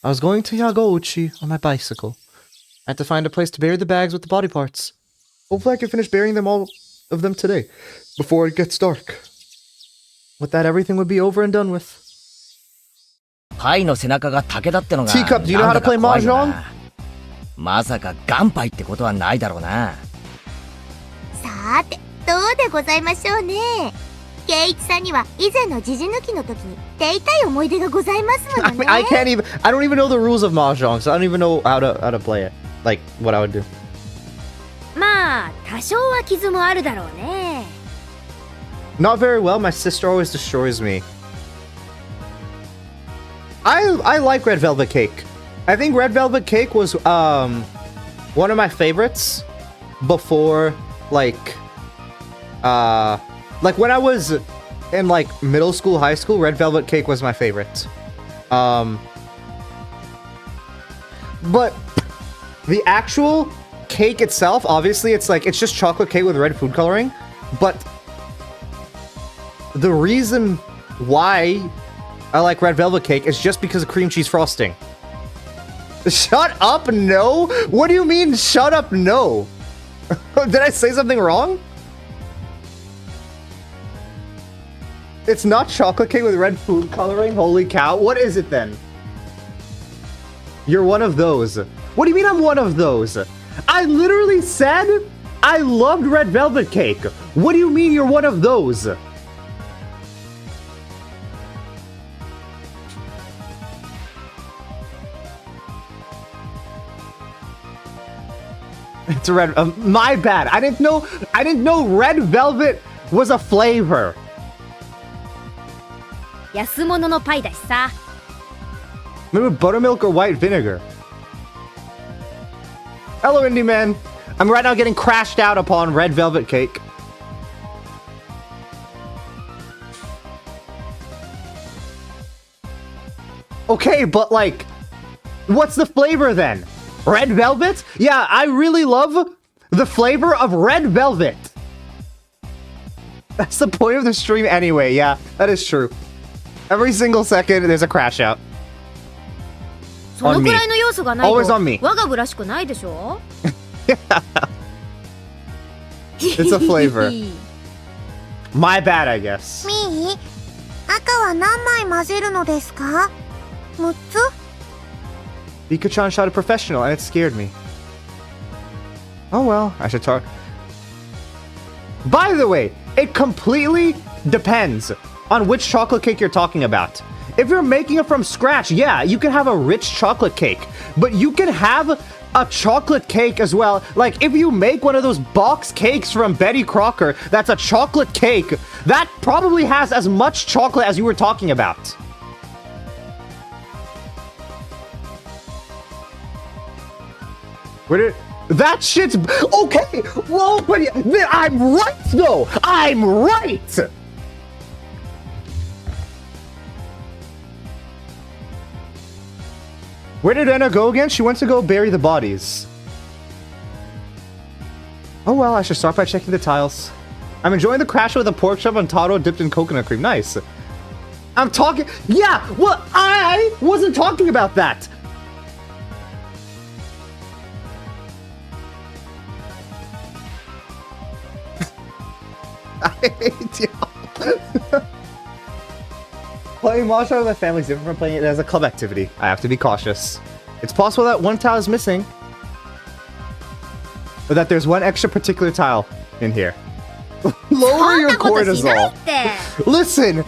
I was going to Yagouchi on my bicycle. I had to find a place to bury the bags with the body parts. Hopefully I can finish burying them all of them today, before it gets dark. With that, everything would be over and done with. パイの背中が竹だってのが Teacup, do you know how to play なんだか怖いよな mahjong? まさか元パイってことはないだろうな。さーて、どうでございましょうね。圭一さんには以前のジジ抜きの時に手痛い思い出がございますも I の mean, ね。 I can't even. I don't even know the rules of mahjong, so I don't even know how to play it. Like what I would do. まあ多少は傷もあるだろうね。 Not very well. My sister always destroys me. I like Red Velvet Cake. I think Red Velvet Cake was one of my favorites before like when I was in like middle school, high school. Red Velvet Cake was my favorite. But the actual cake itself, obviously, it's just chocolate cake with red food coloring. But the reason why I like Red Velvet Cake is just because of cream cheese frosting. Shut up, no? What do you mean, shut up, no? Did I say something wrong? It's not chocolate cake with red food coloring? Holy cow. What is it then? You're one of those. What do you mean I'm one of those? I literally said I loved Red Velvet Cake. What do you mean you're one of those? It's a red. My bad. I didn't know Red Velvet was a flavor. 安物のパイだしさ。 Maybe buttermilk or white vinegar. Hello, Indie Man. I'm right now getting crashed out upon Red Velvet Cake. Okay, but like, what's the flavor then? Red Velvet? Yeah, I really love the flavor of Red Velvet. That's the point of the stream anyway. Yeah, that is true. Every single second, there's a crash out. そのくらいの要素がないと Always on me. 我が部らしくないでしょ It's a flavor. My bad, I guess. みー、赤は何枚混ぜるのですか？ 6つ？ Pikachu shot a professional and it scared me. Oh well, I should talk. By the way, it completely depends on which chocolate cake you're talking about. If you're making it from scratch, yeah, you can have a rich chocolate cake. But you can have a chocolate cake as well. Like, if you make one of those box cakes from Betty Crocker that's a chocolate cake, that probably has as much chocolate as you were talking about. Where did... That shit's... Okay! Whoa, but I'm right, though! I'm right! Where did Anna go again? She went to go bury the bodies. Oh well, I should start by checking the tiles. I'm enjoying the crash with a pork chop on Taro dipped in coconut cream. Nice. I'm talking... Yeah, well, I wasn't talking about that! I hate y'all. Playing Mahjong with my family is different from playing it as a club activity. I have to be cautious. It's possible that one tile is missing, or that there's one extra particular tile in here. Lower your cortisol. Listen,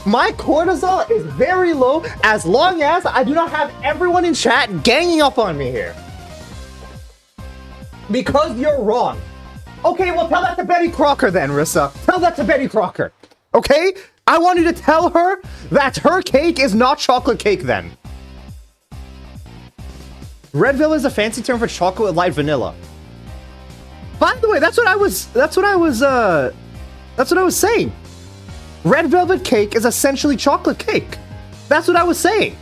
my cortisol is very low as long as I do not have everyone in chat ganging up on me here. Because you're wrong. Okay, well tell that to Betty Crocker then, Rissa. Tell that to Betty Crocker. Okay? I want you to tell her that her cake is not chocolate cake then. Red Velvet is a fancy term for chocolate with light vanilla. By the way, that's what I was saying. Red Velvet Cake is essentially chocolate cake. That's what I was saying.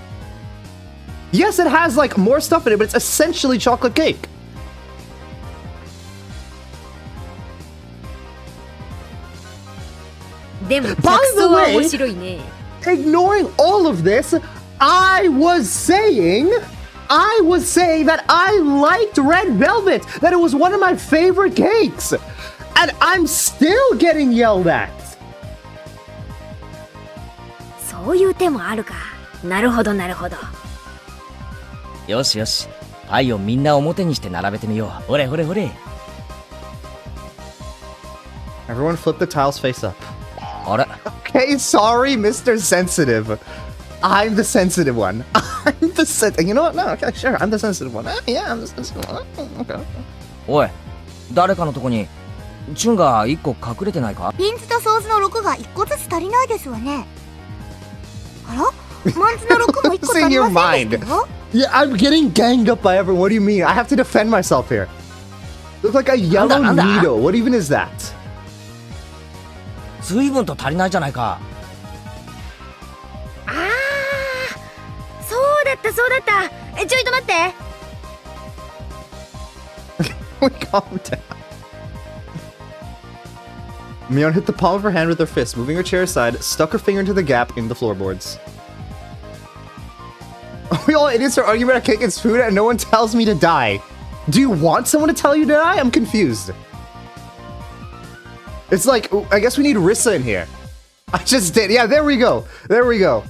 Yes, it has like more stuff in it, but it's essentially chocolate cake. でも、 By 着 the 想は way- 面白いね。 Ignoring all of this, I was saying that I liked red velvet, that it was one of my favorite cakes, and I'm still getting yelled at. そういう手もあるか。なるほどなるほど。よしよし。パイをみんな表にして並べてみよう。ほれほれほれ。 Everyone flip the tiles face up. あれ Okay, sorry, Mr. Sensitive. I'm the sensitive one. I'm the You know what? No, okay, sure. I'm the sensitive one. Yeah, I'm the sensitive one. Okay. おい、誰かのとこに、チュンが一個隠れてないか？ピンズとソーズの6が1個ずつ足りないですわね。あらマンズの6も1個足りませんでしたよ。 Yeah, I'm getting ganged up by everyone. What do you mean? I have to defend myself here. Look like a yellow Anda. needle. What even is that? 随分と足りないじゃないか。ああ、そうだったそうだった。ちょいと待って。Calm down. Mion hit the palm of her hand with her fist, moving her chair aside, stuck her finger into the gap in the floorboards. We all idiots are arguing about cake and food and no one tells me to die. Do you want someone to tell you to die? I'm confused. It's like, I guess we need Rissa in here. I just did. Yeah, there we go. There we go.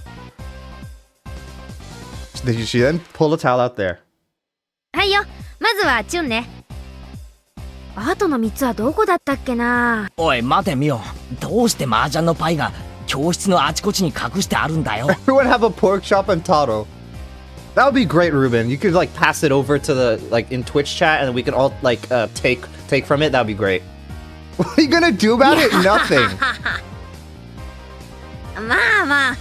She then pulled a towel out there. はいよ。まずはチュンね。あとの3つはどこだったっけな。おい、待てみよ。どうして麻雀のパイが教室のあちこちに隠してあるんだよ。 Everyone have a pork chop and taro. That would be great, Ruben. You could like pass it over to the like in Twitch chat, and we can all like take from it. That would be great. What are you gonna do about it? Nothing. まあまあ。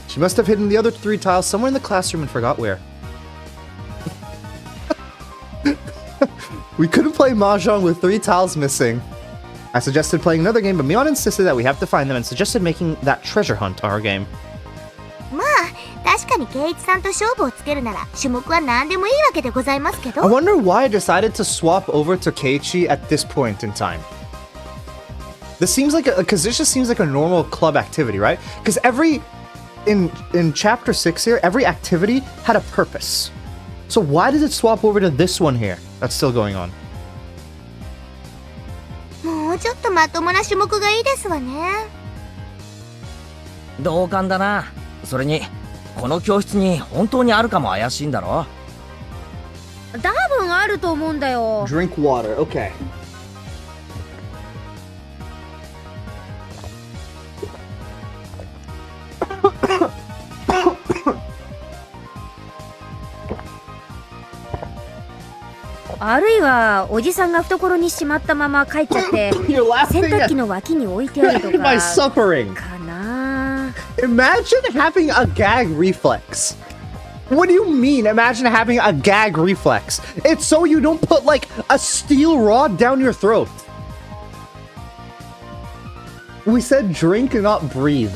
She must have hidden the other 3 tiles somewhere in the classroom and forgot where. We couldn't play mahjong with 3 tiles missing. I suggested playing another game, but Mion insisted that we have to find them and suggested making that treasure hunt our game. まあ確かに圭一さんと勝負をつけるなら種目は何でもいいわけでございますけど。 I wonder why I decided to swap over to Keiichi at this point in time. This seems like because this just seems like a normal club activity, right? Because in chapter 6 here, every activity had a purpose. So why did it swap over to this one here? That's still going on. もうちょっとまともな種目がいいですわね。同感だな。それに、この教室に本当にあるかも怪しいんだろ。多分あると思うんだよ。 Drink water. Okay. .あるいはおじさんが懐にしまったまま帰っちゃって You're 洗 laughing 濯機 at の脇に置いてあると my か suffering. かな。 Imagine having a gag reflex. What do you mean? Imagine having a gag reflex. It's so you don't put like a steel rod down your throat. We said drink and not breathe.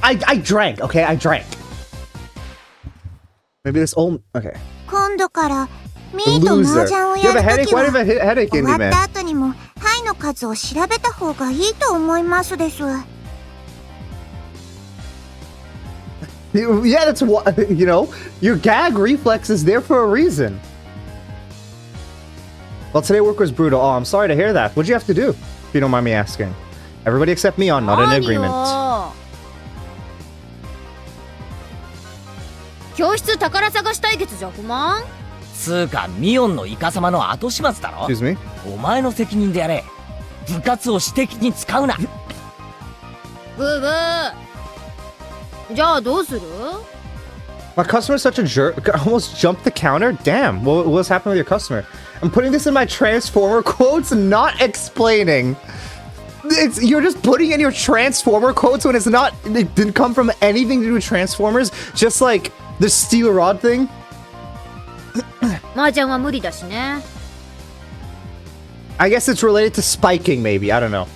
I drank, okay? I drank. Maybe this old... Okay. 今度からミーと麻雀を You や have a る headache? とき Why は do you have a headache 終 in わ me, っ man? た後にも牌の数を調べた方がいいと思いますです。 Yeah, that's what... You know, your gag reflex is there for a reason. Well, today work was brutal. Oh, I'm sorry to hear that. What'd you have to do? If you don't mind me asking. Everybody except me on, not in 何 agreement. よ。教室宝探し対決じゃ不満？つーか、ミオンのイカ様の後始末だろ。 Excuse me? お前の責任でやれ。部活を私的に使うな。ブーブー。じゃあどうする？ My customer's such a jerk. I almost jumped the counter. Damn, what's happening with your customer? I'm putting this in my Transformer quotes, not explaining. You're just putting in your Transformer quotes when it's not... It didn't come from anything to do with Transformers. Just like the steel rod thing. 麻雀は無理だしね。 I guess it's related to spiking, maybe. I don't know.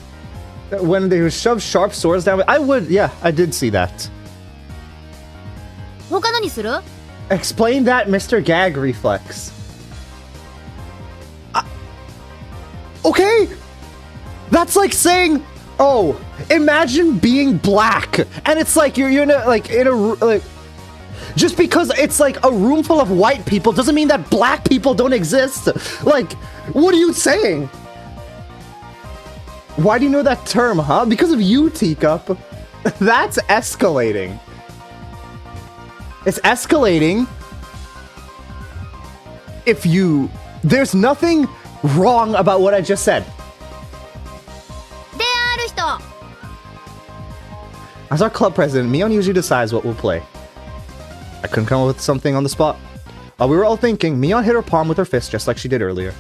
When they would shove sharp swords down... I would... Yeah, I did see that. 他のにする？ Explain that Mr. Gag reflex. Okay! That's like saying, oh, imagine being black, and it's like you're in a like, just because it's like a room full of white people doesn't mean that black people don't exist. Like, what are you saying? Why do you know that term, huh? Because of you, Teacup. That's escalating. It's escalating if you... There's nothing wrong about what I just said. As our club president, Mion usually decides what we'll play. I couldn't come up with something on the spot. While we were all thinking, Mion hit her palm with her fist just like she did earlier.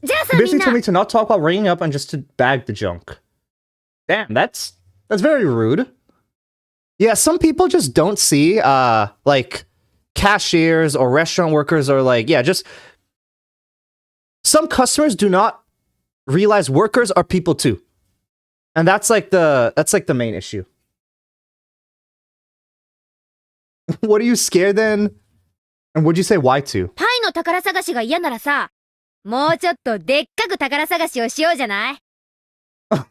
She basically told me to not talk while ringing up and just to bag the junk. Damn, that's very rude. Yeah, some people just don't see, like, cashiers or restaurant workers or, like, yeah, just... Some customers do not realize workers are people too. And that's like the main issue. What are you scared then? And what'd you say why to? パイの宝探しが嫌ならさ、もうちょっとでっかく宝探しをしようじゃない？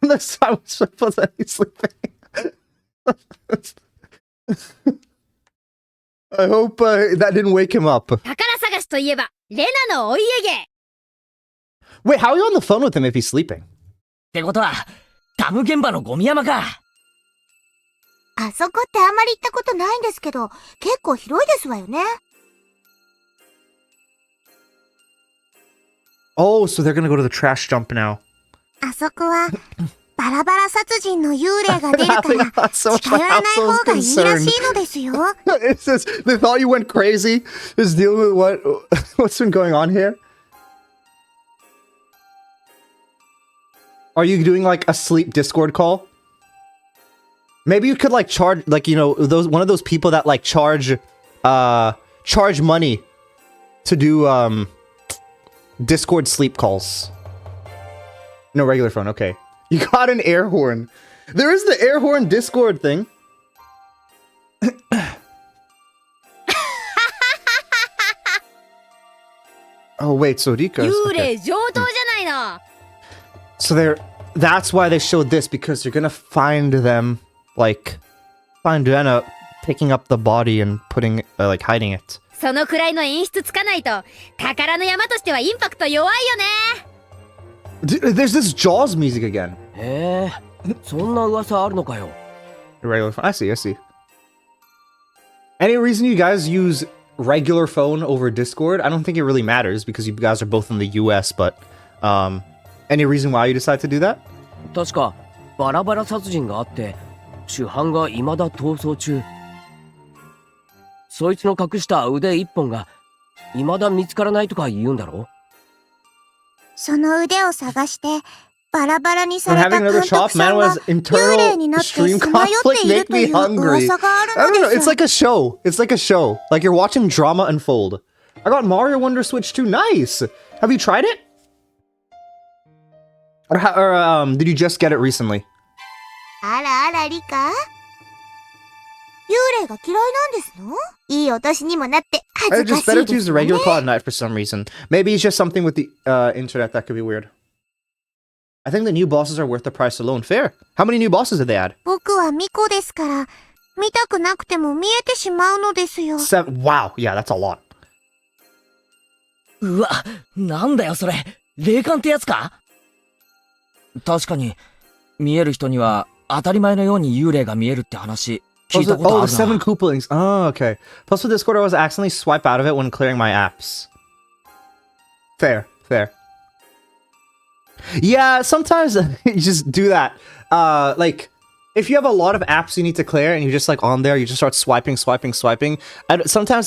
This I was supposed to be sleeping. I hope that didn't wake him up. 宝探しといえば、レナのお家芸。 Wait, how are you on the phone with him if he's sleeping? ってことは、ガム現場のゴミ山か。あそこってあまり行ったことないんですけど、結構広いですわよね。Oh, so they're gonna go to the trash dump now. あそこは、バラバラ殺人の幽霊が出るから、近寄らない方がいいらしいのですよ。It's just, they thought you went crazy. Just dealing with what's been going on here. Are you doing like a sleep Discord call? Maybe you could like charge, like, you know, one of those people that like charge money to do Discord sleep calls. No, regular phone. Okay, you got an air horn. There is the air horn Discord thing. Oh wait, so Rika. 幽霊上等じゃないの。 So that's why they showed this, because you're gonna find them, like, find Rena picking up the body and putting, like, hiding it. そのくらいの演出つかないと、宝の山としてはインパクト弱いよね。There's this Jaws music again. へえ、そんな噂あるのかよ。 Regular phone. I see. Any reason you guys use regular phone over Discord? I don't think it really matters because you guys are both in the US, but, any reason why you decide to do that? 確か、バラバラ殺人があって、主犯が未だ逃走中。そいつの隠した腕一本が、未だ見つからないとか言うんだろ？その腕を探して、バラバラにされた having 監 another 督 chop, さ man んが was 幽 internal 霊になってさ extreme まよっ conflict ている make とい me う hungry. 噂があ I る don't の know, で it's す。 like a show. It's like a show. Like you're watching drama unfold. I got Mario Wonder Switch 2. Nice. Have you tried it? Or did you just get it recently? あらあらリカ、幽霊が嫌いなんですの？いいお年にもなって恥 I ずか just し better い to で use す the わね。 regular call at night for some reason. Maybe it's just something with the internet that could be weird. I think the new bosses are worth the price alone. Fair. How many new bosses did they add? 僕は巫女ですから、見たくなくても見えてしまうのですよ。 7. Wow. Yeah, that's a lot. うわ、なんだよそれ。霊感ってやつか？確かに、見える人には当たり前のように幽霊が見えるって話、聞いたことあ the 7るな。Koopalings. Oh, okay. Plus with Discord, I was accidentally swipe out of it when clearing my apps. Fair. Yeah, sometimes you just do that. Like, if you have a lot of apps you need to clear and you're just like on there, you just start swiping. Sometimes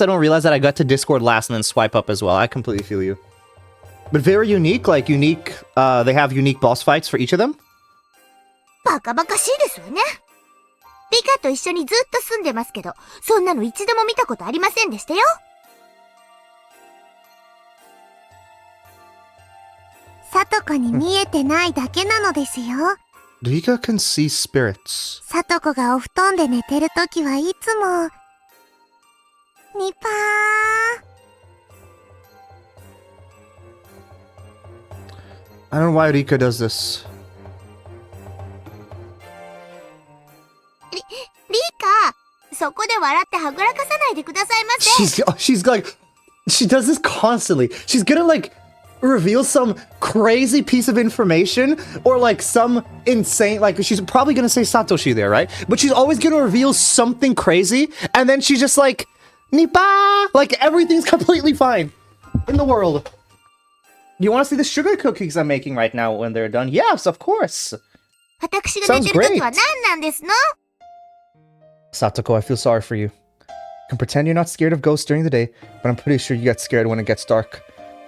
I don't realize that I got to Discord last and then swipe up as well. I completely feel you. But very unique, like unique, they have unique boss fights for each of them. バカバカしいですわね。リカと一緒にずっと住んでますけど、そんなの一度も見たことありませんでしたよ。さとこに見えてないだけなのですよ。Rika can see spirits. さとこがお布団で寝てるときはいつも、ニパー。I don't know why Rika does this. リカ、そこで笑ってはぐらかさないでくださいませ。She's like, she does this constantly. She's gonna like reveal some crazy piece of information or like some insane, like she's probably gonna say Satoshi there, right? But she's always gonna reveal something crazy and then she's just like, Nipa! Like everything's completely fine in the world. You wanna see the sugar cookies I'm making right now when they're done? Yes, of course. 私が寝てる時は何なんですの？ Satoko, I feel sorry for you. You can pretend you're not scared of ghosts during the day, but I'm pretty sure you get scared when it gets dark.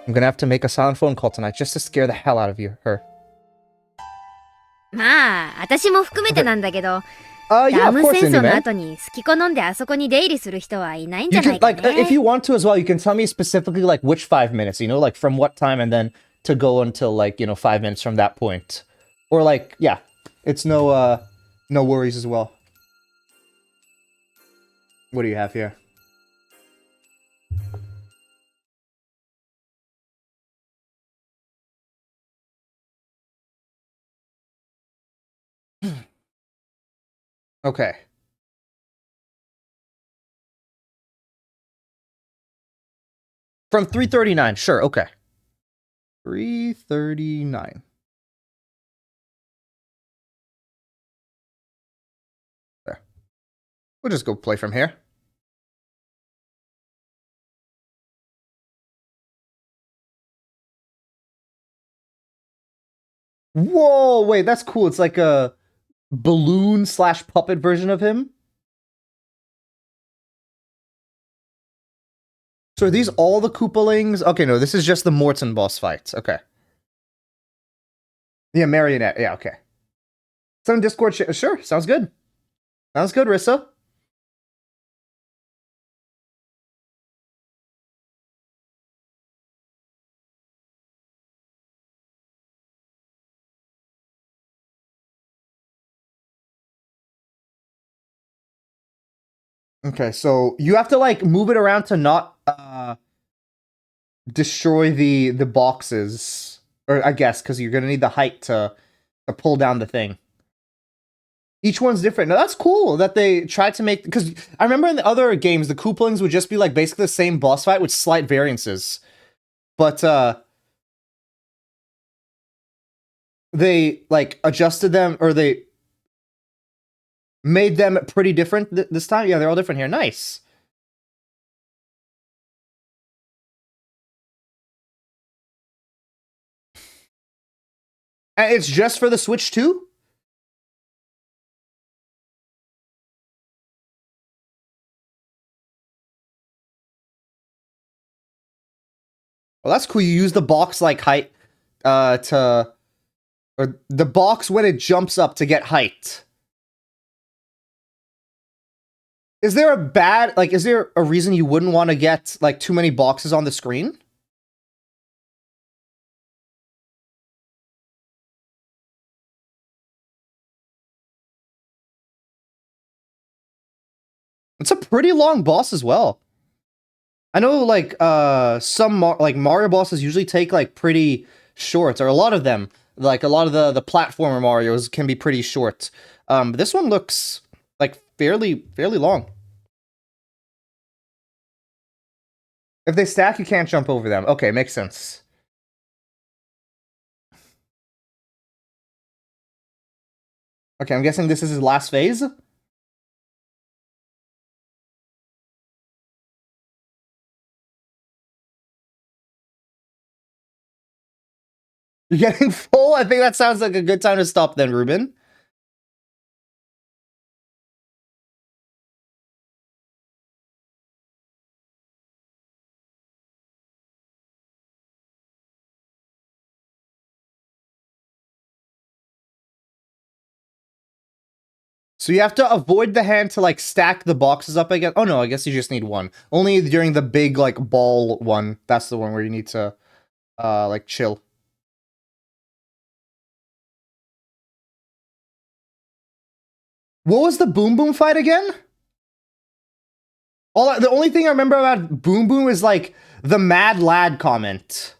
I'm gonna have to make a silent phone call tonight just to scare the hell out of her. まあ、私も含めてなんだけど、 Yeah, ダ of ム course, 戦争 Indie の Man. 後に好き好んであそこに出入りする人はいないんじ You ゃな can, いか like, if ね。 you want to as well, you can tell me specifically, like, which 5 minutes, you know, like, from what time and then to go until, like, 5 minutes from that point. Or, like, yeah, it's no worries as well. What do you have here? Okay. From 339, sure, okay. 339. There. We'll just go play from here. Whoa, wait, that's cool. It's like a balloon / puppet version of him. So are these all the Koopalings? Okay, no, this is just the Morton boss fight. Okay. Yeah, Marionette. Yeah, okay. Some Discord sure, sounds good. Sounds good, Rissa. Okay, so you have to like move it around to not destroy the boxes, or I guess because you're gonna need the height to pull down the thing. Each one's different. Now that's cool that they tried to make, because I remember in the other games the Koopalings would just be like basically the same boss fight with slight variances, but they like adjusted them, or they made them pretty different this time. Yeah, they're all different here. Nice. And it's just for the Switch too? Well, that's cool. You use the box like height to, or the box when it jumps up to get height. Is there a bad, like, is there a reason you wouldn't want to get like too many boxes on the screen? It's a pretty long boss as well. I know like some like Mario bosses usually take like pretty short, or a lot of them, like a lot of the platformer Marios can be pretty short. This one looks like fairly long. If they stack, you can't jump over them. Okay, makes sense. Okay, I'm guessing this is his last phase. You're getting full? I think that sounds like a good time to stop then, Ruben. So you have to avoid the hand to like stack the boxes up again. Oh no, I guess you just need one. Only during the big like ball one. That's the one where you need to like chill. What was the boom boom fight again? The only thing I remember about Boom Boom is like the Mad Lad comment.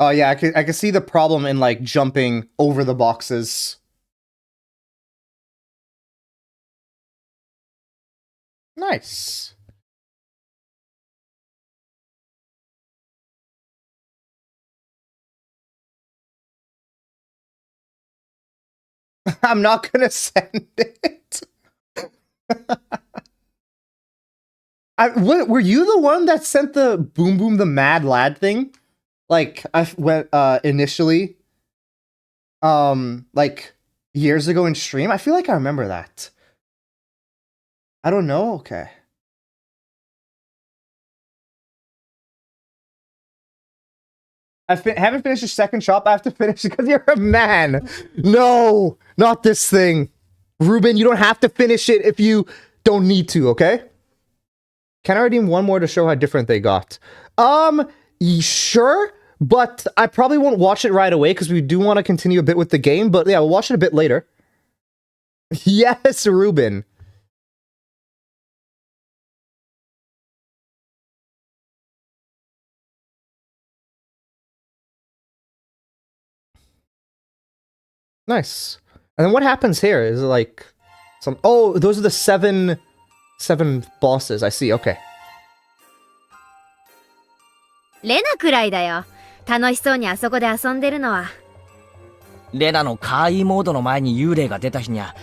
Oh yeah, I can see the problem in like jumping over the boxes. Nice. I'm not gonna send it. Were you the one that sent the Boom Boom the Mad Lad thing? Like I went initially, like years ago in stream. I feel like I remember that. I don't know. Okay. Haven't finished the second shop. I have to finish because you're a man. No, not this thing. Ruben, you don't have to finish it if you don't need to, okay? Can I redeem one more to show how different they got? Sure, but I probably won't watch it right away because we do want to continue a bit with the game, but yeah, we'll watch it a bit later. Yes, Ruben. Nice. And then what happens here? Is it like some... Oh, those are the seven bosses. I see. Okay. レナくらいだよ。楽しそうにあそこで遊んでるのは。レナのカーイーモードの前に幽霊が出た日にゃ、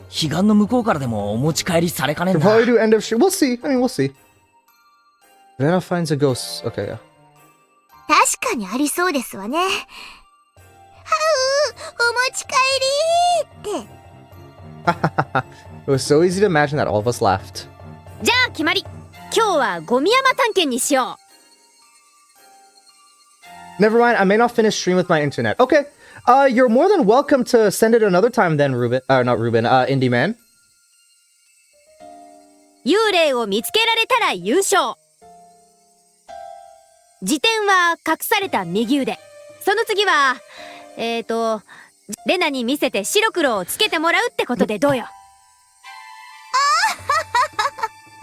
彼岸の向こうからでもお持ち帰りされかねん We'll だ。 probably do end of stream. We'll see. I mean, we'll see. Rena finds a ghost. Okay, yeah. 確かにありそうですわね。はお持ち帰りって。It was so easy to imagine that all of us laughed. じゃあ決まり。今日はゴミ山探検にしよう。 Never mind, I may not finish stream with my internet. Okay. You're more than welcome to send it another time then, Ruben. Not Ruben, Indie Man. 幽霊を見つけられたら優勝。辞典は隠された右腕。その次は、レナに見せて白黒をつけてもらうってことでどうよ。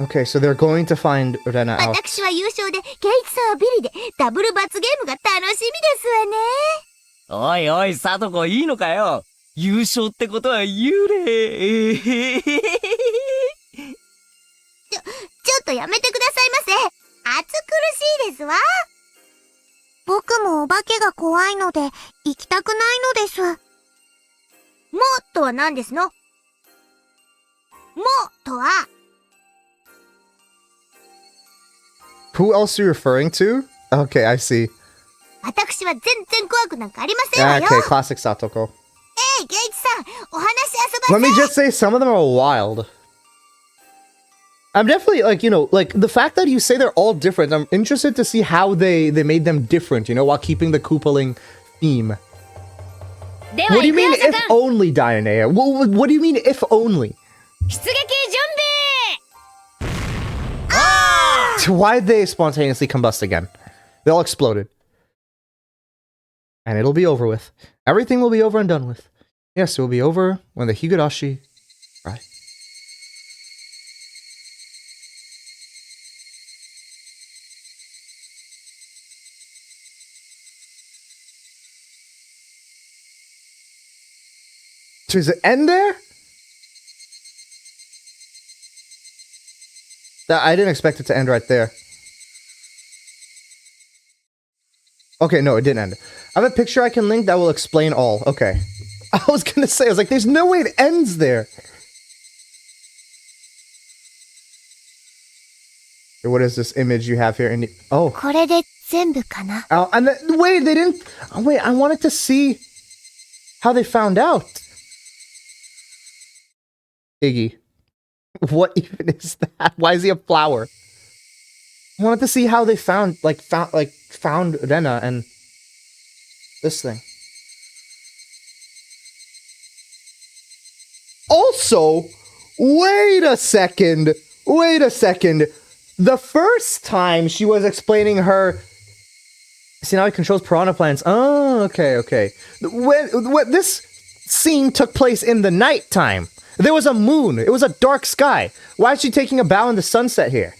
Okay, so they're going to find Rena out. 私は優勝で、ケイチさんはビリで、ダブル罰ゲームが楽しみですわね。おいおい、サトコいいのかよ。優勝ってことは幽霊。ちょっとやめてくださいませ。暑苦しいですわ。僕もお化けが怖いので、行きたくないのです。もっとは何ですの？もっとは。Who else are you referring to? Okay, I see. 私は全然怖くなんかありませんわよ。Okay, classic Satoko. ケイチさん、お話遊ば Let me just say, some of them are wild. I'm definitely, like, you know, like, the fact that you say they're all different, I'm interested to see how they made them different, you know, while keeping the Koopaling theme. では What do you 行くよ mean, ザ if カン。 only, Dianea? What do you mean, if only? 出撃準備。 Why'd they spontaneously combust again? They all exploded. And it'll be over with. Everything will be over and done with. Yes, it will be over when the Higurashi... Right. So does it end there? I didn't expect it to end right there. Okay, no, it didn't end. I have a picture I can link that will explain all. Okay. I was gonna say, I was like, there's no way it ends there. What is this image you have here? Oh. これで全部かな。 Oh, and wait, they didn't... Oh, wait, I wanted to see how they found out. Iggy. What even is that? Why is he a flower? I wanted to see how they found Rena and this thing. Also, wait a second. The first time she was explaining her See, now he controls piranha plants. Oh, okay, okay. When this scene took place in the nighttime. There was a moon. It was a dark sky. Why is she taking a bow in the sunset here?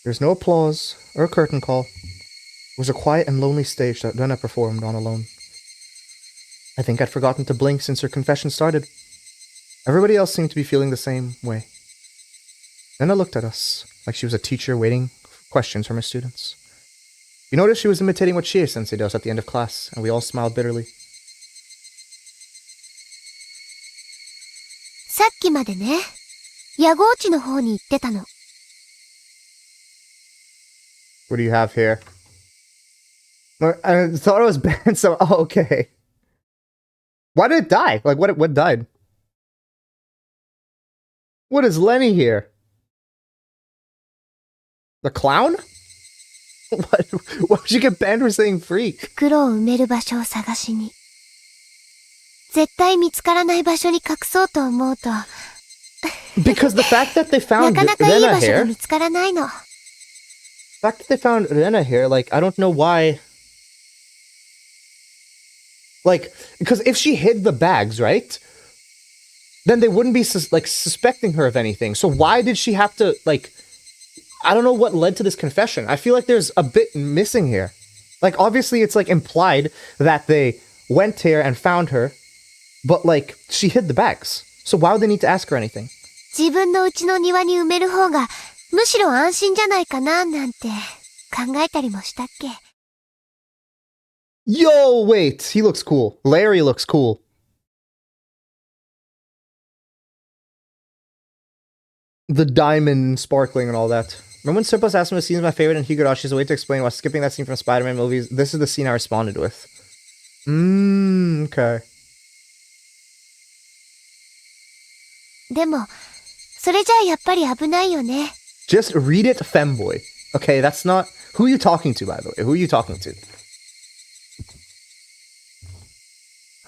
There's no applause or a curtain call. It was a quiet and lonely stage that Rena performed on alone. I think I'd forgotten to blink since her confession started. Everybody else seemed to be feeling the same way. Rena looked at us like she was a teacher waiting for questions from her students. We noticed she was imitating what Chie-sensei does at the end of class, and we all smiled bitterly. さっきまでね、野号地の方に行ってたの。What do you have here? I thought it was banned, so oh, okay. Why did it die? Like, what died? What is Lenny here? The clown? What? Why would you get banned for saying freak? 袋を埋める場所を探しに。絶対見つからない場所に隠そうと思うと。Because the fact that they な found かなかいい Rena 場所が here, 見つからないの。the fact that they found Rena here, like, I don't know why. Like, because if she hid the bags, right? Then they wouldn't be, suspecting her of anything. So why did she have to, like... I don't know what led to this confession. I feel like there's a bit missing here. Like, obviously it's, like, implied that they went here and found her. But, like, she hid the bags. So why would they need to ask her anything? 自分の家の庭に埋める方が、むしろ安心じゃないかな、なんて、考えたりもしたっけ。Yo, wait! He looks cool. Larry looks cool. The diamond sparkling and all that. Remember when Simpas asked me what scene is my favorite in Higurashi as a way to explain why skipping that scene from Spider-Man movies? This is the scene I responded with. Okay. でも、それじゃあやっぱり危ないよね。 Just read it, femboy. Okay, that's not... Who are you talking to, by the way? Who are you talking to?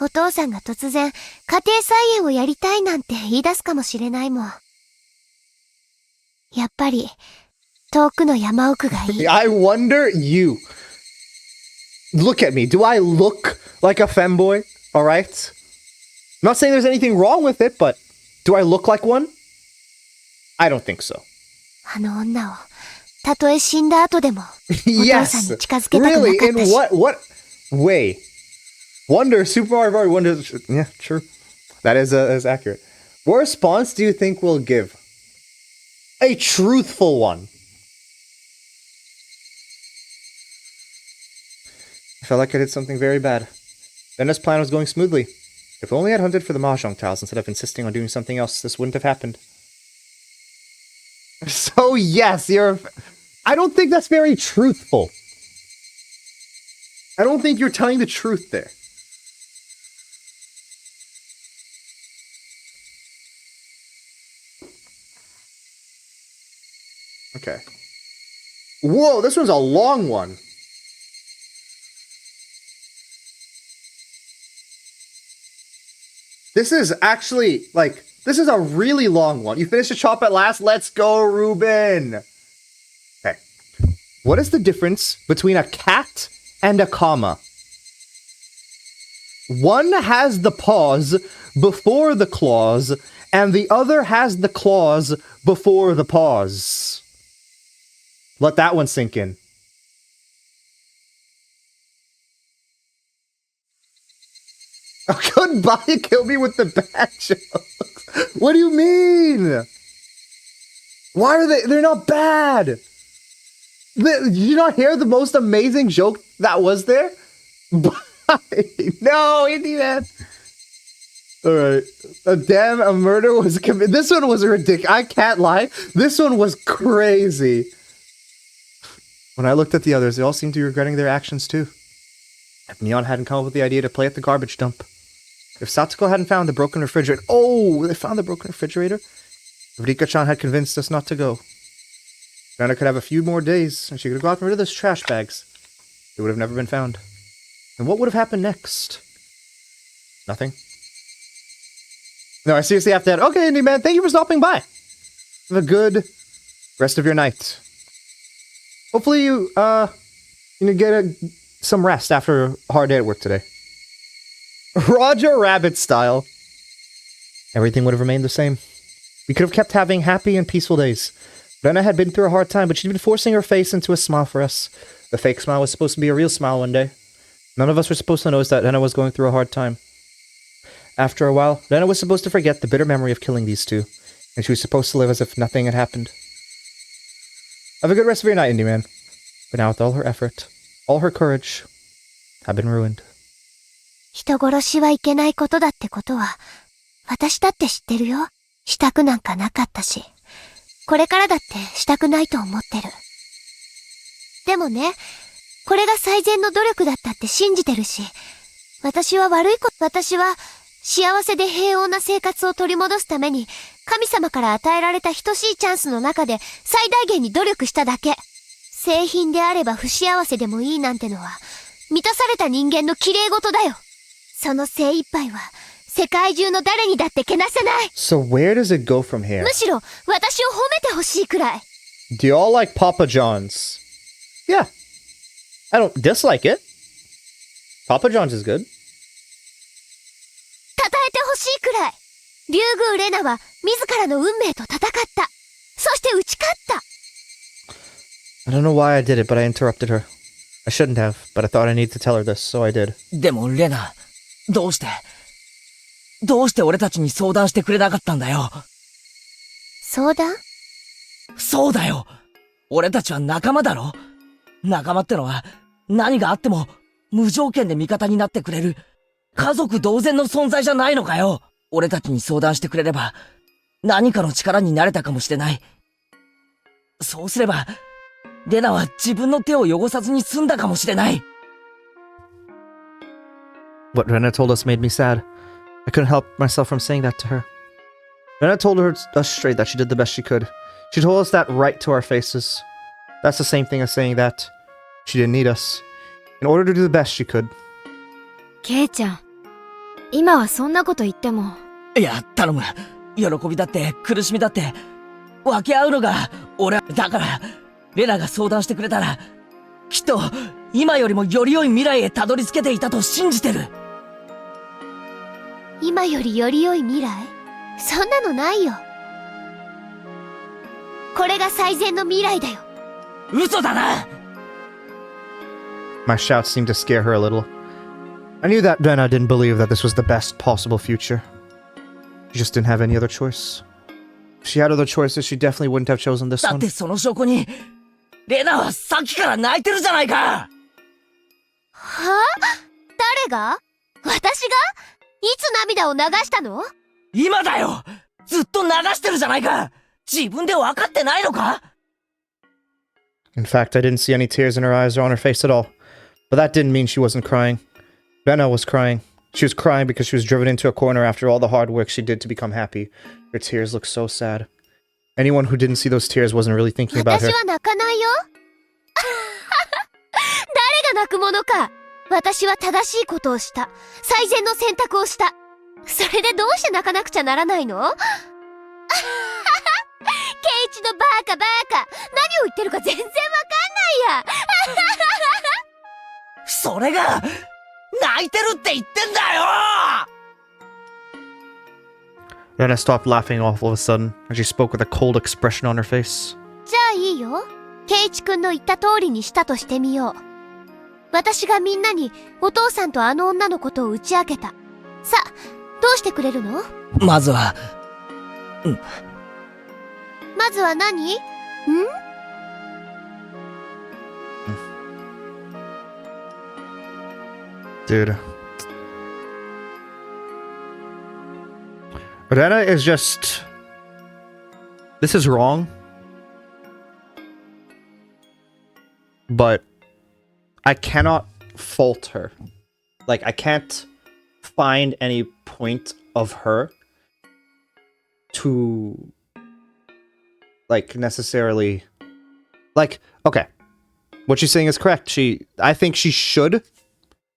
お父さんが突然、家庭菜園をやりたいなんて言い出すかもしれないもん。やっぱり、遠くの山奥がいい。I wonder you. Look at me. Do I look like a femboy? Alright? I'm not saying there's anything wrong with it, but do I look like one? I don't think so. あの女を、たとえ死んだ後でも、お父さん Yes. に近づけたくな Really? かった In し。 what way? Wonder, Super Mario Wonder. Yeah, true. That is accurate. What response do you think we'll give? A truthful one. I felt like I did something very bad. Then his plan was going smoothly. If only I'd hunted for the mahjong tiles instead of insisting on doing something else, this wouldn't have happened. So yes, I don't think that's very truthful. I don't think you're telling the truth there. Okay. Whoa, this one's a long one. This is actually, like, this is a really long one. You finished the chop at last? Let's go, Ruben! Okay. What is the difference between a cat and a comma? One has the pause before the clause, and the other has the clause before the pause. Let that one sink in. Oh, goodbye, kill me with the bad jokes. What do you mean? Why are they're not bad. Did you not hear the most amazing joke that was there? No, Indie Man. Alright. A murder was committed. This one was ridiculous. I can't lie. This one was crazy. When I looked at the others, they all seemed to be regretting their actions too. If Neon hadn't come up with the idea to play at the garbage dump. If Satsuko hadn't found the broken refrigerator. Oh, they found the broken refrigerator? If Rika-chan had convinced us not to go. Rena could have a few more days, and she could have gotten rid of those trash bags. They would have never been found. And what would have happened next? Nothing. No, I seriously have to add, okay, Indie Man, thank you for stopping by. Have a good rest of your night. Hopefully you, You need to get some rest after a hard day at work today. Roger Rabbit style. Everything would have remained the same. We could have kept having happy and peaceful days. Rena had been through a hard time, but she'd been forcing her face into a smile for us. The fake smile was supposed to be a real smile one day. None of us were supposed to notice that Rena was going through a hard time. After a while, Rena was supposed to forget the bitter memory of killing these two, and she was supposed to live as if nothing had happened. Have a good rest of your night, Indie Man. But now with all her effort, all her courage, had been ruined. 人殺しはいけないことだってことは、私だって知ってるよ。したくなんかなかったし、これからだってしたくないと思ってる。でもね、これが最善の努力だったって信じてるし、私は幸せで平穏な生活を取り戻すために、神様から与えられた等しいチャンスの中で最大限に努力しただけ。製品であれば不幸せでもいいなんてのは、満たされた人間の綺麗事だよ。その精一杯は、世界中の誰にだってけなせない。So where does it go from here? むしろ、私を褒めてほしいくらい。Do you all like Papa John's? Yeah. I don't dislike it. Papa John's is good. 称えてほしいくらい。竜宮レナは自らの運命と戦った。そして打ち勝った。I don't know why I did it, but I interrupted her. I shouldn't have, but I thought I needed to tell her this, so I did. でもレナ、どうして俺たちに相談してくれなかったんだよ。相談？そうだよ。俺たちは仲間だろ。仲間ってのは何があっても無条件で味方になってくれる家族同然の存在じゃないのかよ。俺たちに相談してくれれば何かの力になれたかもしれない。そうすればレナは自分の手を汚さずに済んだかもしれない。What Rena told us made me sad. I couldn't help myself from saying that to her. Rena told us straight that she did the best she could. She told us that right to our faces. That's the same thing as saying that she didn't need us. In order to do the best she could. ケイちゃん、今はそんなこと言っても。いや、頼む。喜びだって苦しみだって分け合うのが俺だから、レナが相談してくれたらきっと今よりもより良い未来へたどり着けていたと信じてる。今よりより良い未来？そんなのないよ。これが最善の未来だよ。嘘だな。 My shouts seemed to scare her a little. I knew that Rena didn't believe that this was the best possible future. She just didn't have any other choice. If she had other choices, she definitely wouldn't have chosen this だっ one. てその証拠にレナはさっきから泣いてるじゃないか。はあ？誰が？私が？いつ涙を流したの？今だよ。ずっと流してるじゃないか。自分で分かってないのか？ In fact, I didn't see any tears in her eyes or on her face at all. But that didn't mean she wasn't crying. Rena was crying. She was crying because she was driven into a corner after all the hard work she did to become happy. Her tears looked so sad. Anyone who didn't see those tears wasn't really thinking about her. 私は泣かないよ。誰が泣くものか。私は正しいことをした。最善の選択をした。それでどうして泣かなくちゃならないの？ケイイチのバカ。何を言ってるか全然わかんないや。それが泣いてるって言ってんだよ。 Rena stopped laughing all of a sudden, and she spoke with a cold expression on her face. じゃあいいよ。ケイチくんの言った通りにしたとしてみよう。私がみんなにお父さんとあの女のことを打ち明けた。さあ、どうしてくれるの？まずは、まずは何？Dude. Rena is just... This is wrong. But I cannot fault her. Like, I can't find any point of her to, like, necessarily... Like, okay. What she's saying is correct. I think she should...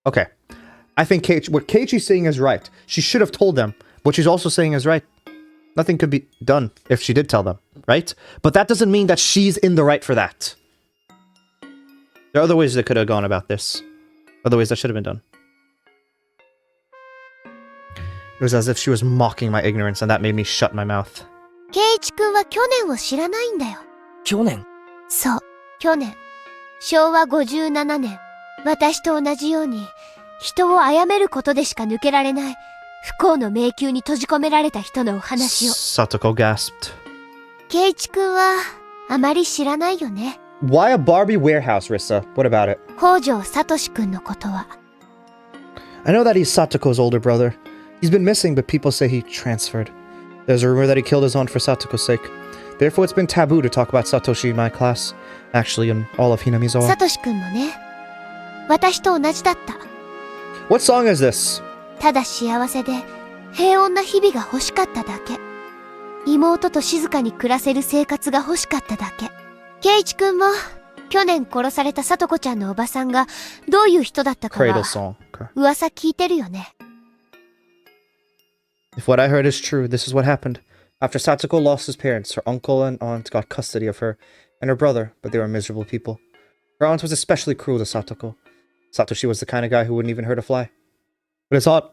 Okay. I think what Keiichi's saying is right. She should have told them. What she's also saying is right. Nothing could be done if she did tell them, right? But that doesn't mean that she's in the right for that. There are other ways they could have gone about this. Other ways that should have been done. It was as if she was mocking my ignorance, and that made me shut my mouth. ケイイチ君は去年を知らないんだよ。去年そう、去年。昭和57年。私と同じように、人を殺めることでしか抜けられない、不幸の迷宮に閉じ込められた人のお話を。Satoko gasped. ケイイチ君は、あまり知らないよね。Why a Barbie warehouse, Rissa? What about it? 北条聡君のことは。I know that he's Satoko's older brother. He's been missing, but people say he transferred. There's a rumor that he killed his aunt for Satoko's sake. Therefore, it's been taboo to talk about Satoshi in my class. Actually, in all of Hinamizawa. 聡君もね、私と同じだった。What song is this? ただ幸せで、平穏な日々が欲しかっただけ。妹と静かに暮らせる生活が欲しかっただけ。ケイイチ君も、去年殺されたさとこちゃんのおばさんが、どういう人だったか Cradle は、song. Okay. 噂聞いてるよね。If what I heard is true, this is what happened. After Satoko lost his parents, her uncle and aunt got custody of her and her brother, but they were miserable people. Her aunt was especially cruel to Satoko. Satoshi was the kind of guy who wouldn't even hurt a fly. But his aunt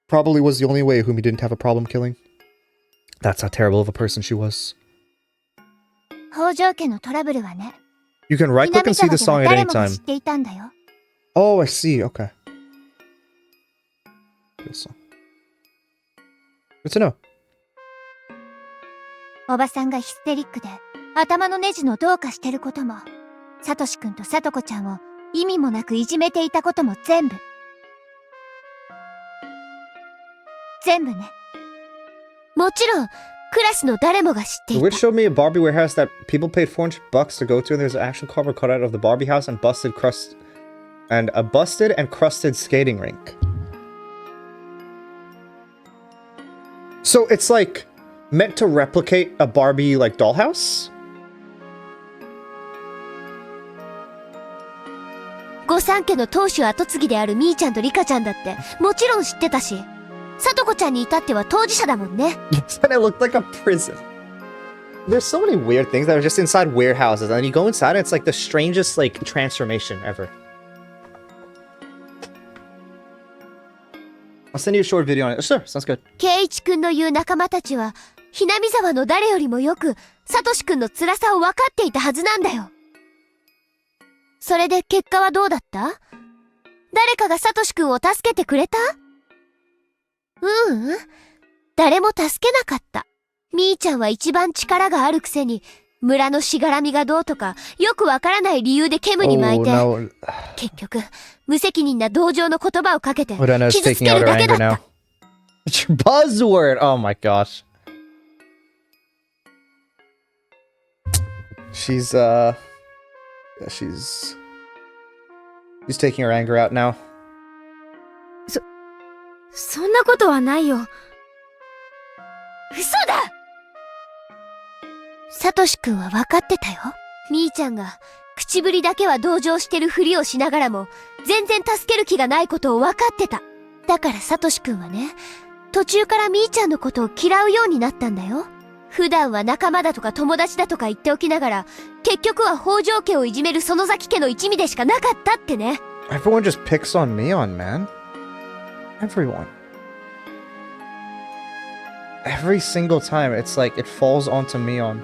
probably was the only way whom he didn't have a problem killing. That's how terrible of a person she was. 北条家のトラブルはね、 You can right click and see the 南沢 song 家 at は誰 any もが time. 知っていたんだよ。 Oh, I see. Okay. Good song. Good to know. おばさんがヒステリックで、頭のネジのどうかしてることも、サトシ君とサトコちゃんを意味もなくいじめていたことも全部。全部ね。もちろん、クラスの誰もが知って The い witch た。 showed me a Barbie warehouse that people paid $400 to go to, and there's an action cover cut out of the Barbie house and a busted and crusted skating rink. So it's like meant to replicate a Barbie like dollhouse? 御三家の当主後継ぎであるミーちゃんとリカちゃんだって、もちろん知ってたし、サトコちゃんに至っては当事者だもんね。And it looked like a prison. There's so many weird things that are just inside warehouses, and you go inside and it's like the strangest like transformation ever. I'll send you a short video on it. Sure, sounds good. ケイイチ君の言う仲間たちは、ひなみ沢の誰よりもよく、サトシ君の辛さを分かっていたはずなんだよ。それで結果はどうだった？誰かがサトシ君を助けてくれた？誰も助けなかった。みーちゃんは一番力があるくせに、村のしがらみがどうとか、よくわからない理由で煙に巻いて、結局、無責任な同情の言葉をかけて、傷つけるだけだった。It's your buzzword! Oh my gosh. She's taking her anger out now. そんなことはないよ。嘘だ！サトシ君は分かってたよ。みーちゃんが口ぶりだけは同情してるふりをしながらも全然助ける気がないことを分かってた。だからサトシ君はね、途中からみーちゃんのことを嫌うようになったんだよ。普段は仲間だとか友達だとか言っておきながら、結局は北条家をいじめる園崎家の一味でしかなかったってね。Everyone just picks on Mion, man. Everyone. Every single time, it's like it falls onto Mion.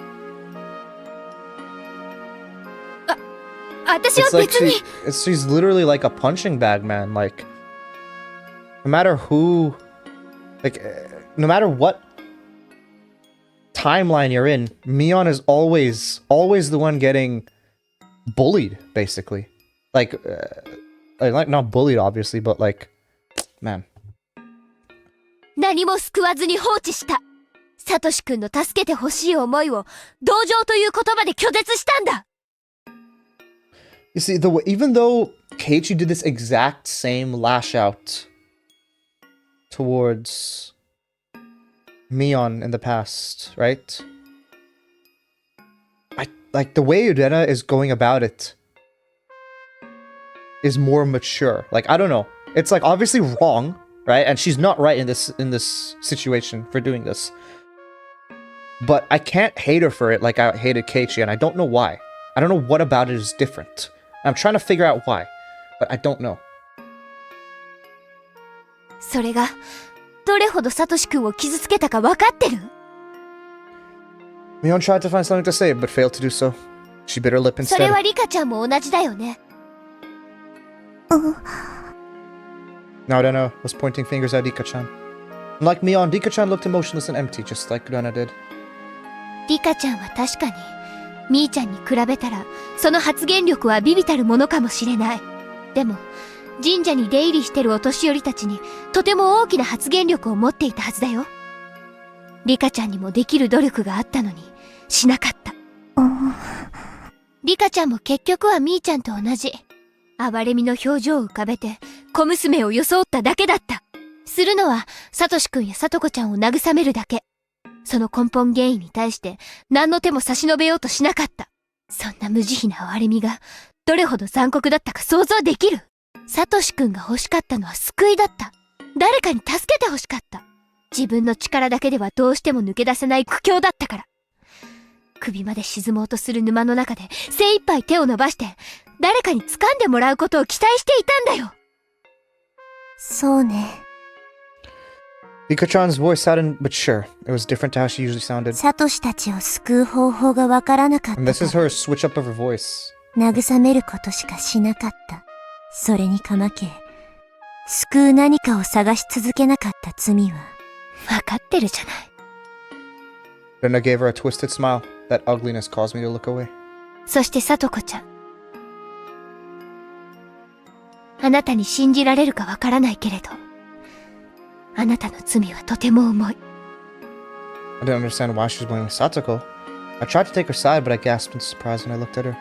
私は It's like 別に。she's literally like a punching bag, man. Like, no matter who, like, no matter what timeline you're in, Mion is always the one getting bullied, basically. Like not bullied, obviously, but like, man. 何も救わずに放置した。サトシ君の助けてほしい思いを同情という言葉で拒絶したんだ。You see, even though Keiichi did this exact same lash out towards Mion in the past, right? Like the way Urena is going about it is more mature. Like, I don't know. It's like obviously wrong, right? And she's not right in this situation for doing this. But I can't hate her for it like I hated Keiichi, and I don't know why. I don't know what about it is different. I'm trying to figure out why, but I don't know. それが、どれほどサトシ君を傷つけたか分かってる？ Mion tried to find something to say, but failed to do so. She bit her lip それ instead. はリカちゃんも同じだよね。Now Rena was pointing fingers at Rika-chan. Unlike Mion, Rika-chan looked emotionless and empty, just like Rena did. リカちゃんは確かに、ミーちゃんに比べたら、その発言力は微々たるものかもしれない。でも、神社に出入りしてるお年寄りたちに、とても大きな発言力を持っていたはずだよ。リカちゃんにもできる努力があったのに、しなかった。リカちゃんも結局はミーちゃんと同じ。哀れみの表情を浮かべて、小娘を装っただけだった。するのは、サトシ君やサトコちゃんを慰めるだけ。その根本原因に対して、何の手も差し伸べようとしなかった。そんな無慈悲な哀れみが、どれほど残酷だったか想像できる？サトシ君が欲しかったのは救いだった。誰かに助けて欲しかった。自分の力だけではどうしても抜け出せない苦境だったから。首まで沈もうとする沼の中で精一杯手を伸ばして、誰かに掴んでもらうことを期待していたんだよ。そうね。Rika-chan's voice saddened but sure. It was different to how she usually sounded. サトシたちを救う方法がわからなかった And か this is ら her switch up of her voice. 慰めることしかしなかった。それにかまけ、救う何かを探し続けなかった罪は。わかってるじゃない。Rena gave her a twisted smile. That ugliness caused me to look away. そしてサトコちゃん。あなたに信じられるかわからないけれど、あなたの罪はとても重い。I didn't understand why she was blaming Satoko. I tried to take her side, but I gasped in surprise when I looked at her.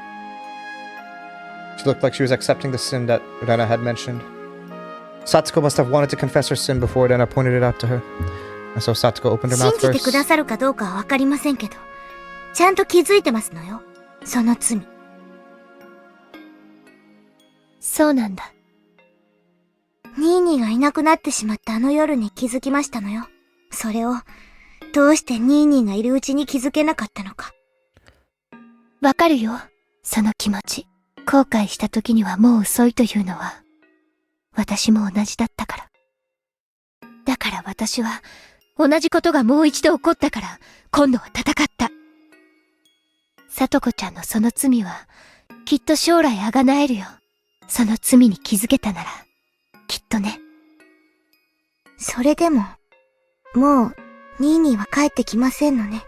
She looked like she was accepting the sin that Rena had mentioned. Satoko must have wanted to confess her sin before Rena pointed it out to her. And so Satoko opened her 信 mouth じてくだ first. さるかどうかはわかりませんけど、ちゃんと気づいてますのよ。その罪。そうなんだ。ニーニーがいなくなってしまったあの夜に気づきましたのよ。それを、どうしてニーニーがいるうちに気づけなかったのか。わかるよ。その気持ち。後悔した時にはもう遅いというのは、私も同じだったから。だから私は、同じことがもう一度起こったから、今度は戦った。さとこちゃんのその罪は、きっと将来あがなえるよ。その罪に気づけたなら、きっとね。それでも、もう、ニーニーは帰ってきませんのね。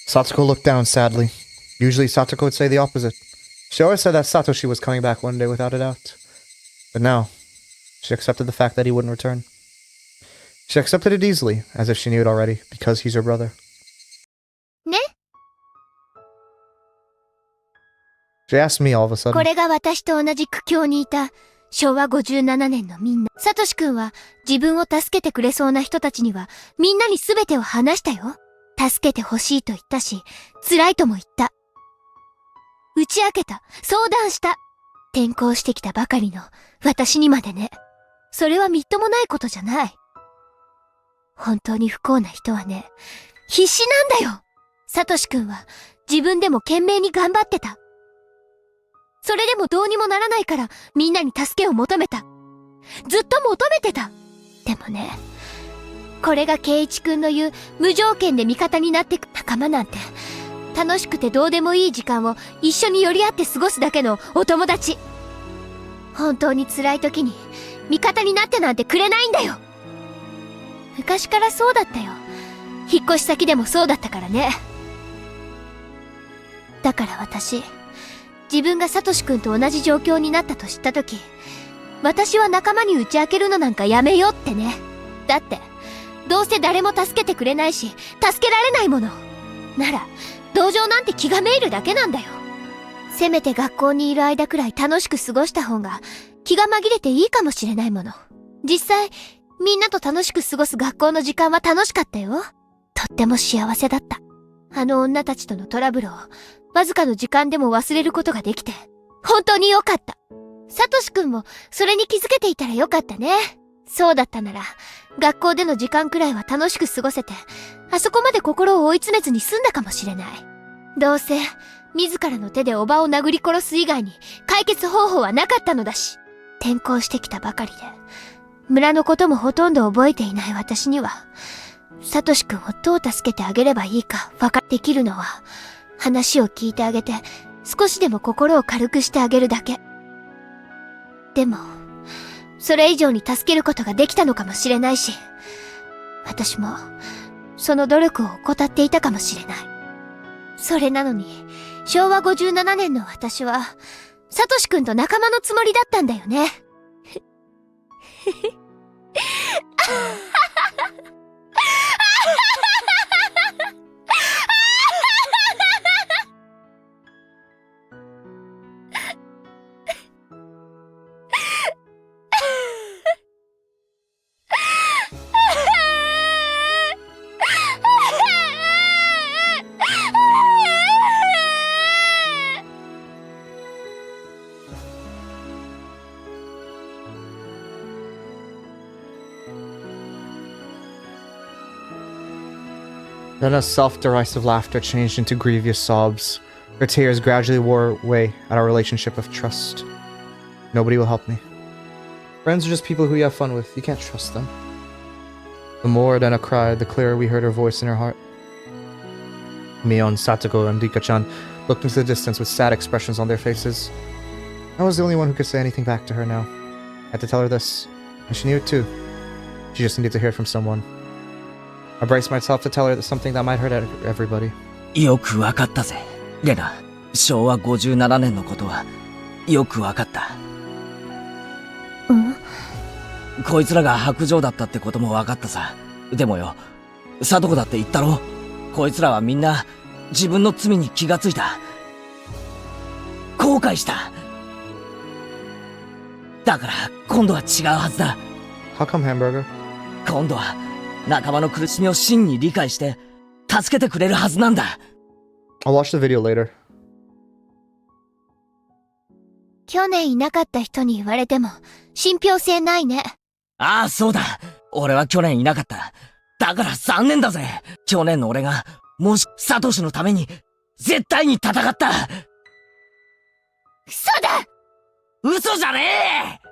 Satoko looked down sadly. Usually Satoko would say the opposite. She always said that Satoshi was coming back one day without a doubt. But now, she accepted the fact that he wouldn't return. She accepted it easily, as if she knew it already, because he's her brother. ね？ She asked me all of a こ sudden. れが私と同じ苦境にいた昭和57年のみんな。サトシ君は自分を助けてくれそうな人たちにはみんなに全てを話したよ。助けてほしいと言ったし、辛いとも言った。打ち明けた。相談した。転校してきたばかりの私にまでね。それはみっともないことじゃない。本当に不幸な人はね、必死なんだよ。サトシ君は自分でも懸命に頑張ってた。それでもどうにもならないからみんなに助けを求めた。ずっと求めてた。でもね、これが圭一くんの言う無条件で味方になってく仲間なんて、楽しくてどうでもいい時間を一緒に寄り合って過ごすだけのお友達。本当に辛い時に味方になってなんてくれないんだよ。昔からそうだったよ。引っ越し先でもそうだったからね。だから私、自分がサトシ君と同じ状況になったと知った時、私は仲間に打ち明けるのなんかやめようってね。だって、どうせ誰も助けてくれないし、助けられないもの。なら、同情なんて気がめいるだけなんだよ。せめて学校にいる間くらい楽しく過ごした方が気が紛れていいかもしれないもの。実際、みんなと楽しく過ごす学校の時間は楽しかったよ。とっても幸せだった。あの女たちとのトラブルをわずかの時間でも忘れることができて、本当に良かった。サトシ君もそれに気づけていたら良かったね。そうだったなら、学校での時間くらいは楽しく過ごせて、あそこまで心を追い詰めずに済んだかもしれない。どうせ、自らの手でおばを殴り殺す以外に解決方法はなかったのだし、転校してきたばかりで、村のこともほとんど覚えていない私には、サトシ君をどう助けてあげればいいかできるのは、話を聞いてあげて、少しでも心を軽くしてあげるだけ。でも、それ以上に助けることができたのかもしれないし、私も、その努力を怠っていたかもしれない。それなのに、昭和57年の私は、サトシ君と仲間のつもりだったんだよね。Then a self-derisive laughter changed into grievous sobs. Her tears gradually wore away at our relationship of trust. Nobody will help me. Friends are just people who you have fun with. You can't trust them. The more Rena cried, the clearer we heard her voice in her heart. Mion, Satoko, and Rika-chan looked into the distance with sad expressions on their faces. I was the only one who could say anything back to her now. I had to tell her this, and she knew it too. She just needed to hear it from someone. I braced myself to tell her that something that might hurt everybody. よくわかったぜ、レナ。昭和57年のことは、よくわかった。こいつらが白状だったってこともわかったさ。でもよ、サトコだって言ったろ。こいつらはみんな、自分の罪に気がついた。後悔した。だから、今度は違うはずだ。How come, Hamburger? 今度は、仲間の苦しみを真に理解して、助けてくれるはずなんだ。I'll watch the video later. 去年いなかった人に言われても、信憑性ないね。ああ、そうだ。俺は去年いなかった。だから残念だぜ。去年の俺が、もし、サトシのために、絶対に戦った。嘘だ！嘘じゃねえ！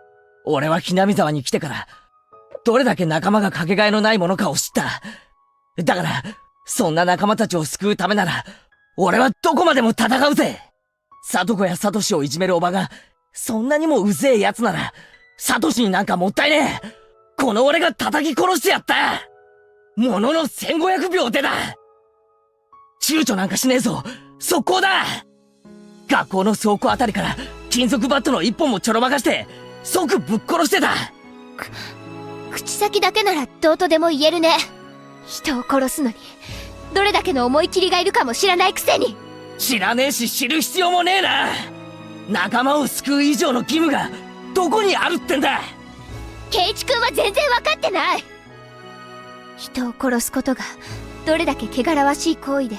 俺はひなみ沢に来てから、どれだけ仲間がかけがえのないものかを知った。だから、そんな仲間たちを救うためなら、俺はどこまでも戦うぜ。サトコやサトシをいじめるおばが、そんなにもうぜえ奴なら、サトシになんかもったいねえ。この俺が叩き殺してやった。ものの1500秒でだ。躊躇なんかしねえぞ。速攻だ。学校の倉庫あたりから金属バットの一本もちょろまかして、即ぶっ殺してた。口先だけならどうとでも言えるね。人を殺すのに、どれだけの思い切りがいるかも知らないくせに。知らねえし知る必要もねえな。仲間を救う以上の義務が、どこにあるってんだ。ケイチ君は全然分かってない。人を殺すことがどれだけ汚らわしい行為で、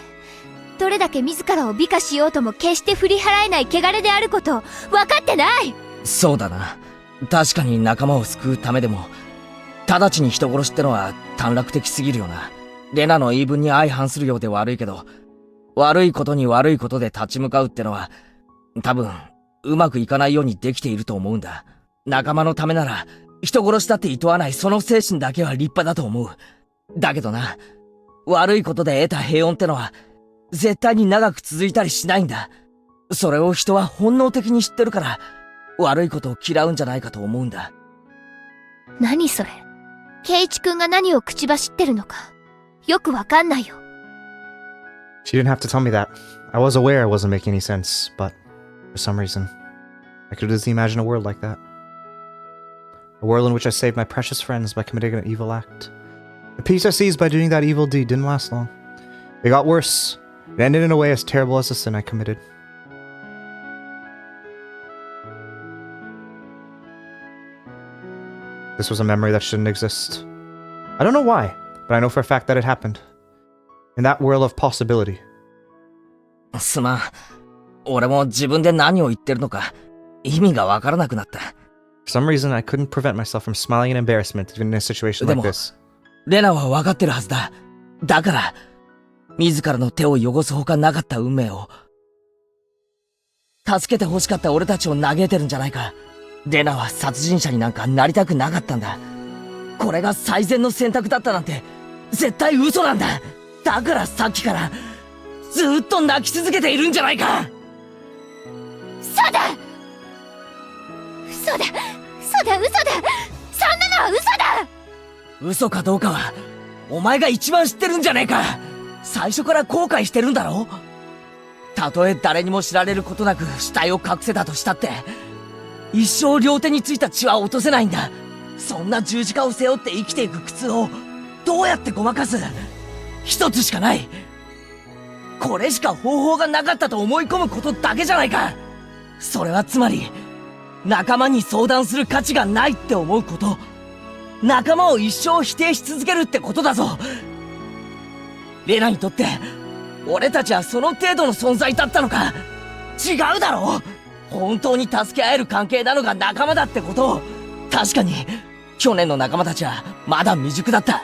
どれだけ自らを美化しようとも決して振り払えない汚れであることを分かってない。そうだな。確かに仲間を救うためでも、直ちに人殺しってのは短絡的すぎるよな。レナの言い分に相反するようで悪いけど、悪いことに悪いことで立ち向かうってのは、多分、うまくいかないようにできていると思うんだ。仲間のためなら、人殺しだって厭わないその精神だけは立派だと思う。だけどな、悪いことで得た平穏ってのは、絶対に長く続いたりしないんだ。それを人は本能的に知ってるから、悪いことを嫌うんじゃないかと思うんだ。何それ？ケイチ君が何を口走ってるのか、よくわかんないよ。She didn't have to tell me that. I was aware it wasn't making any sense, but for some reason, I could easily imagine a world like that. A world in which I saved my precious friends by committing an evil act. The peace I seized by doing that evil deed didn't last long. It got worse. It ended in a way as terrible as the sin I committed. This was a memory that shouldn't exist. I don't know why, but I know for a fact that it happened. In that world of possibility. すまん。俺も自分で何を言ってるのか、意味がわからなくなった。For some reason, I couldn't prevent myself from smiling in embarrassment even in a situation like this. レナは分かってるはずだ。だから、自らの手を汚すほかなかった運命を、助けて欲しかった俺たちを嘆いてるんじゃないか。レナは殺人者になんかなりたくなかったんだ。これが最善の選択だったなんて、絶対嘘なんだ。だからさっきから、ずっと泣き続けているんじゃないか。そうだ嘘だ嘘だ嘘だそんなのは嘘だ。嘘かどうかは、お前が一番知ってるんじゃねえか。最初から後悔してるんだろ。たとえ誰にも知られることなく死体を隠せたとしたって、一生両手についた血は落とせないんだ。そんな十字架を背負って生きていく苦痛をどうやってごまかす。一つしかない。これしか方法がなかったと思い込むことだけじゃないか。それはつまり、仲間に相談する価値がないって思うこと。仲間を一生否定し続けるってことだぞ。レナにとって、俺たちはその程度の存在だったのか。違うだろ。本当に助け合える関係なのが仲間だってことを。確かに、去年の仲間たちはまだ未熟だった。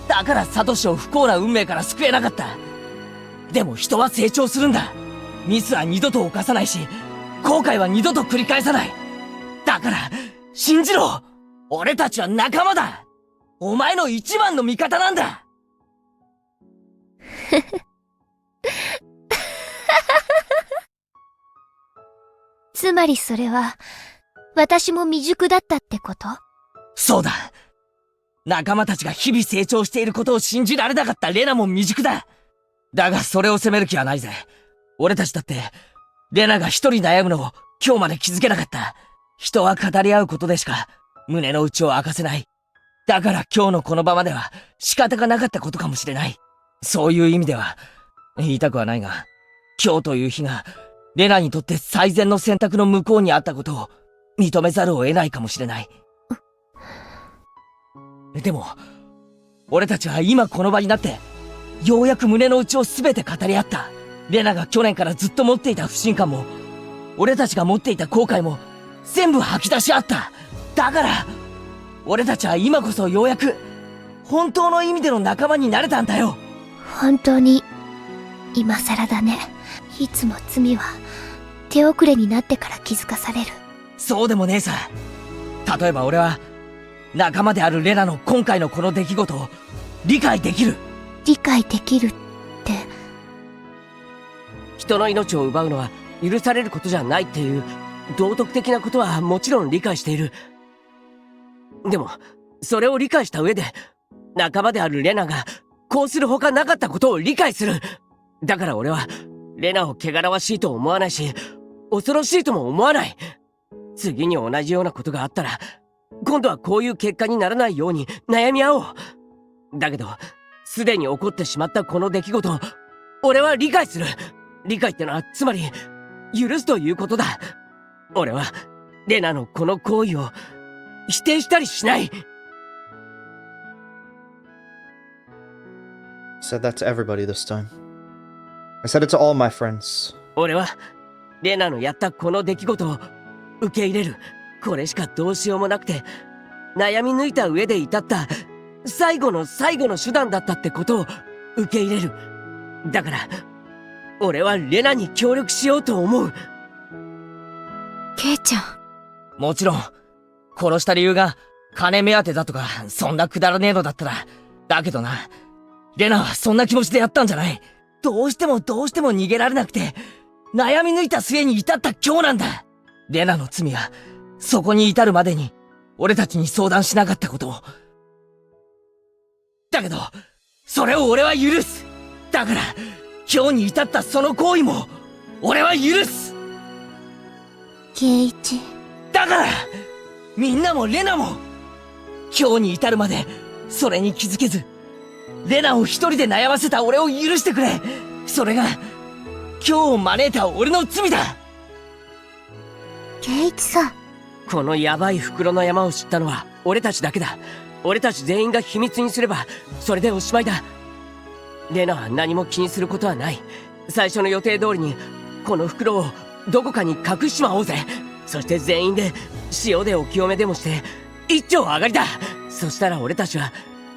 だからサトシを不幸な運命から救えなかった。でも人は成長するんだ。ミスは二度と犯さないし、後悔は二度と繰り返さない。だから、信じろ。俺たちは仲間だ。お前の一番の味方なんだ。つまりそれは、私も未熟だったってこと？そうだ。仲間たちが日々成長していることを信じられなかったレナも未熟だ。だがそれを責める気はないぜ。俺たちだって、レナが一人悩むのを今日まで気づけなかった。人は語り合うことでしか胸の内を明かせない。だから今日のこの場までは仕方がなかったことかもしれない。そういう意味では、言いたくはないが、今日という日が、レナにとって最善の選択の向こうにあったことを認めざるを得ないかもしれない。でも、俺たちは今この場になって、ようやく胸の内を全て語り合った。レナが去年からずっと持っていた不信感も、俺たちが持っていた後悔も、全部吐き出し合った。だから、俺たちは今こそようやく、本当の意味での仲間になれたんだよ。本当に、今更だね。いつも罪は、手遅れになってから気づかされる。そうでもねえさ。例えば俺は、仲間であるレナの今回のこの出来事を理解できる。理解できるって。人の命を奪うのは許されることじゃないっていう道徳的なことはもちろん理解している。でも、それを理解した上で、仲間であるレナがこうするほかなかったことを理解する。だから俺は、レナを汚らわしいと思わないし、恐ろしいとも思わない。次に同じようなことがあったら、今度はこういう結果にならないように悩み合おう。だけど、すでに起こってしまったこの出来事を、俺は理解する。理解ってのは、つまり、許すということだ。俺は、レナのこの行為を、否定したりしない。 Said that to everybody this time. I said it to all my friends. 俺は、レナのやったこの出来事を、受け入れる。これしかどうしようもなくて、悩み抜いた上で至った、最後の最後の手段だったってことを、受け入れる。だから、俺はレナに協力しようと思う。ケイちゃん。もちろん、殺した理由が金目当てだとか、そんなくだらねえのだったら、だけどな、レナはそんな気持ちでやったんじゃない。どうしても逃げられなくて、悩み抜いた末に至った今日なんだ。レナの罪は、そこに至るまでに、俺たちに相談しなかったことを。だけど、それを俺は許す。だから、今日に至ったその行為も、俺は許す。ケイイチ。だから、みんなもレナも、今日に至るまで、それに気づけず、レナを一人で悩ませた俺を許してくれ。それが、今日を招いた俺の罪だ。ケイイチさん。このヤバい袋の山を知ったのは俺たちだけだ。俺たち全員が秘密にすれば、それでおしまいだ。レナは何も気にすることはない。最初の予定通りに、この袋をどこかに隠しちまおうぜ。そして全員で塩でお清めでもして一丁上がりだ。そしたら俺たちは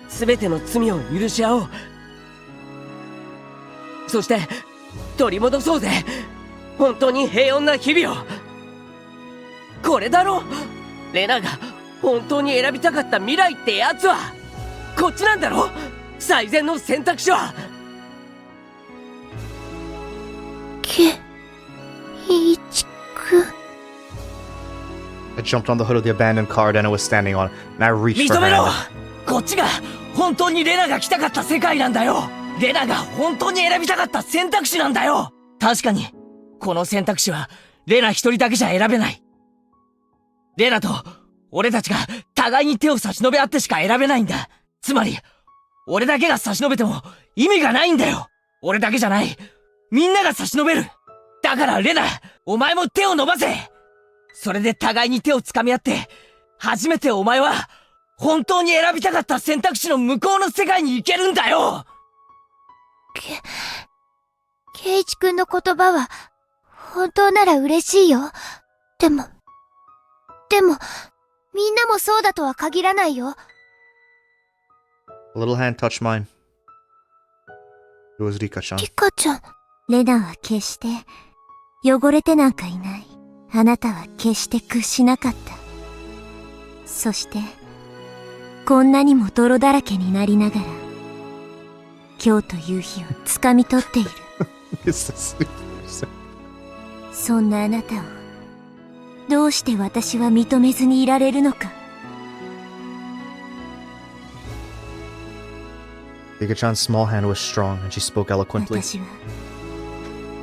全ての罪を許し合おう。そして取り戻そうぜ、本当に平穏な日々を。これだろ、レナが本当に選びたかった未来ってやつはこっちなんだろ。最善の選択肢は。圭一君。 I jumped on the hood of the abandoned car Lena was standing on, and I reached for 認 her めろ、 hand. こっちが本当にレナが来たかった世界なんだよ。レナが本当に選びたかった選択肢なんだよ。確かにこの選択肢はレナ一人だけじゃ選べない。レナと俺たちが互いに手を差し伸べ合ってしか選べないんだ。つまり俺だけが差し伸べても意味がないんだよ。俺だけじゃない、みんなが差し伸べる。だからレナ、お前も手を伸ばせ。それで互いに手を掴み合って、初めてお前は本当に選びたかった選択肢の向こうの世界に行けるんだよ。圭一君の言葉は本当なら嬉しいよ。でもみんなもそうだとは限らないよ。 A little hand touched mine. It was Rika-chan. リカちゃん。レナは決して汚れてなんかいない。あなたは決して屈しなかった。そしてこんなにも泥だらけになりながら今日という日を掴み取っている。そんなあなたをどうして私は認めずにいられるのか。 Rika-chan's small hand was strong, and she spoke eloquently. 私は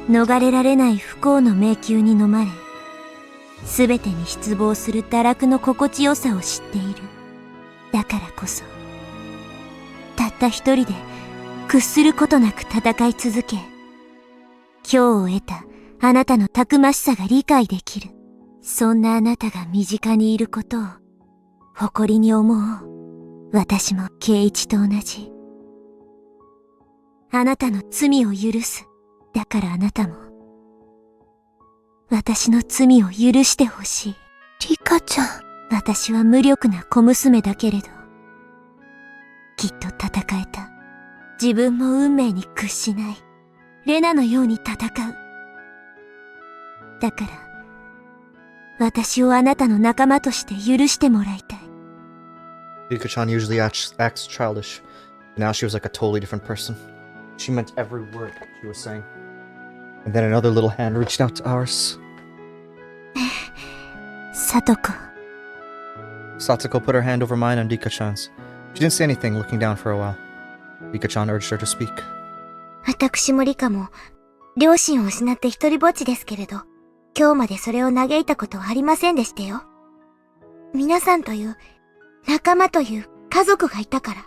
逃れられない不幸の迷宮に飲まれ、すべてに失望する堕落の心地よさを知っている。だからこそたった一人で屈することなく戦い続け、今日を得たあなたのたくましさが理解できる。そんなあなたが身近にいることを誇りに思おう。私も圭一と同じ。あなたの罪を許す。だからあなたも私の罪を許してほしい。リカちゃん。私は無力な小娘だけれど、きっと戦えた。自分も運命に屈しない。レナのように戦う。だから、私をあなたの仲間として許してもらいたい。Rika-chan usually acts childish. Now she was like a totally different person. She meant every word she was saying. And then another little hand reached out to ours. サトコ。Satsuko put her hand over mine and Rika-chan's. She didn't say anything, looking down for a while. Rika-chan urged her to speak. 私もリカも、両親を失って一人ぼっちですけれど、今日までそれを嘆いたことはありませんでしたよ。皆さんという、仲間という家族がいたから。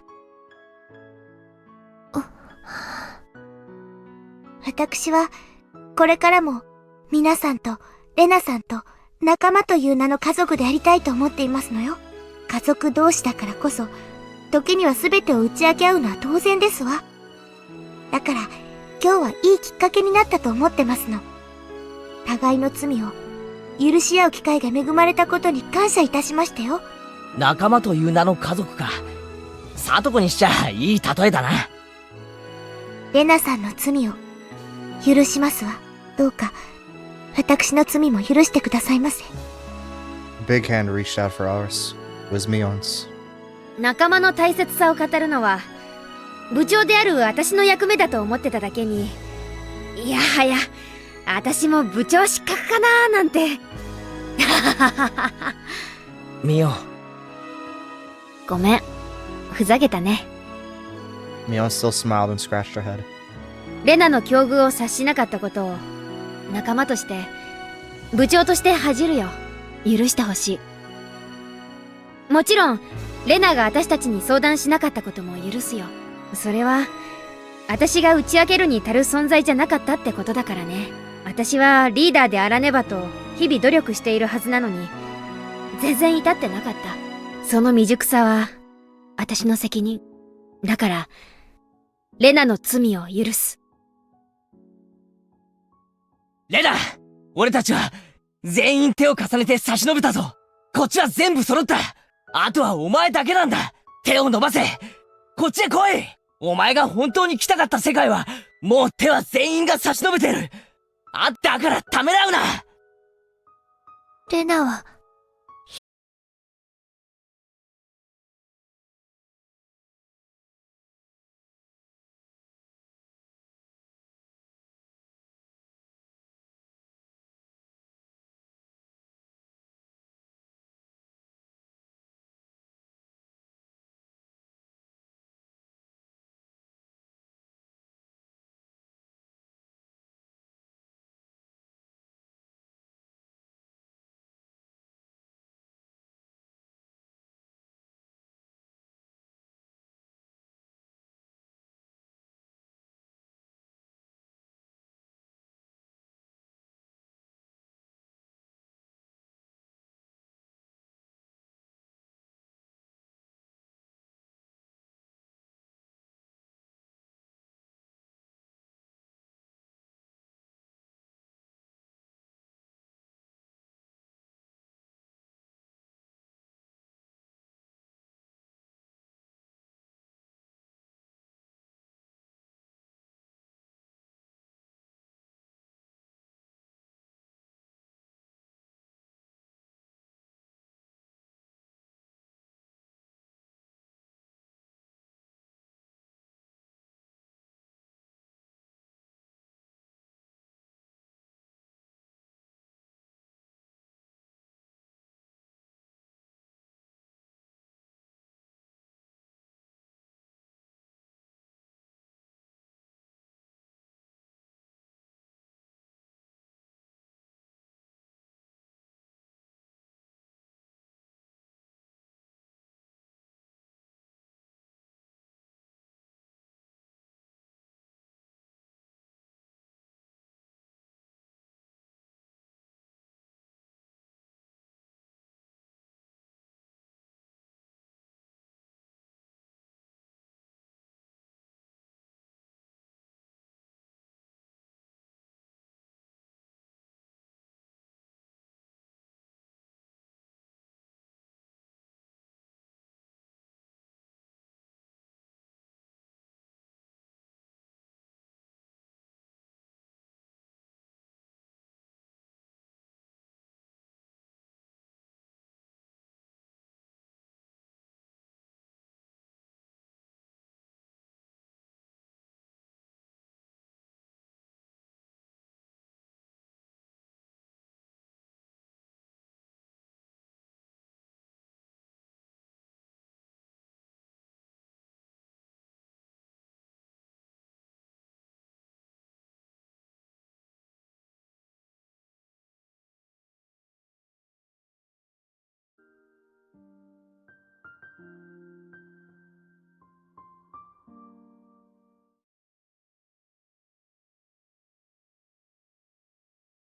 私は、これからも、皆さんと、レナさんと、仲間という名の家族でありたいと思っていますのよ。家族同士だからこそ、時には全てを打ち明け合うのは当然ですわ。だから、今日はいいきっかけになったと思ってますの。互いの罪を許し合う機会が恵まれたことに感謝いたしましたよ。仲間という名の家族か。サトコにしちゃいい例えだな。レナさんの罪を許しますわ。どうか私の罪も許してくださいませ。 Big hand reached out for ours. It was Mion's. 仲間の大切さを語るのは部長である私の役目だと思ってただけに、いやはや私も部長失格かなーなんて。ミオ。ごめん、ふざけたね。 Mion still smiled and scratched her head. レナの境遇を察しなかったことを仲間として部長として恥じるよ。許してほしい。もちろんレナが私たちに相談しなかったことも許すよ。それは私が打ち明けるに足る存在じゃなかったってことだからね。私はリーダーであらねばと日々努力しているはずなのに全然至ってなかった。その未熟さは私の責任だから、レナの罪を許す。レナ、俺たちは全員手を重ねて差し伸べたぞ。こっちは全部揃った。あとはお前だけなんだ。手を伸ばせ。こっちへ来い。お前が本当に来たかった世界は、もう手は全員が差し伸べてる。だからためらうな。レナは、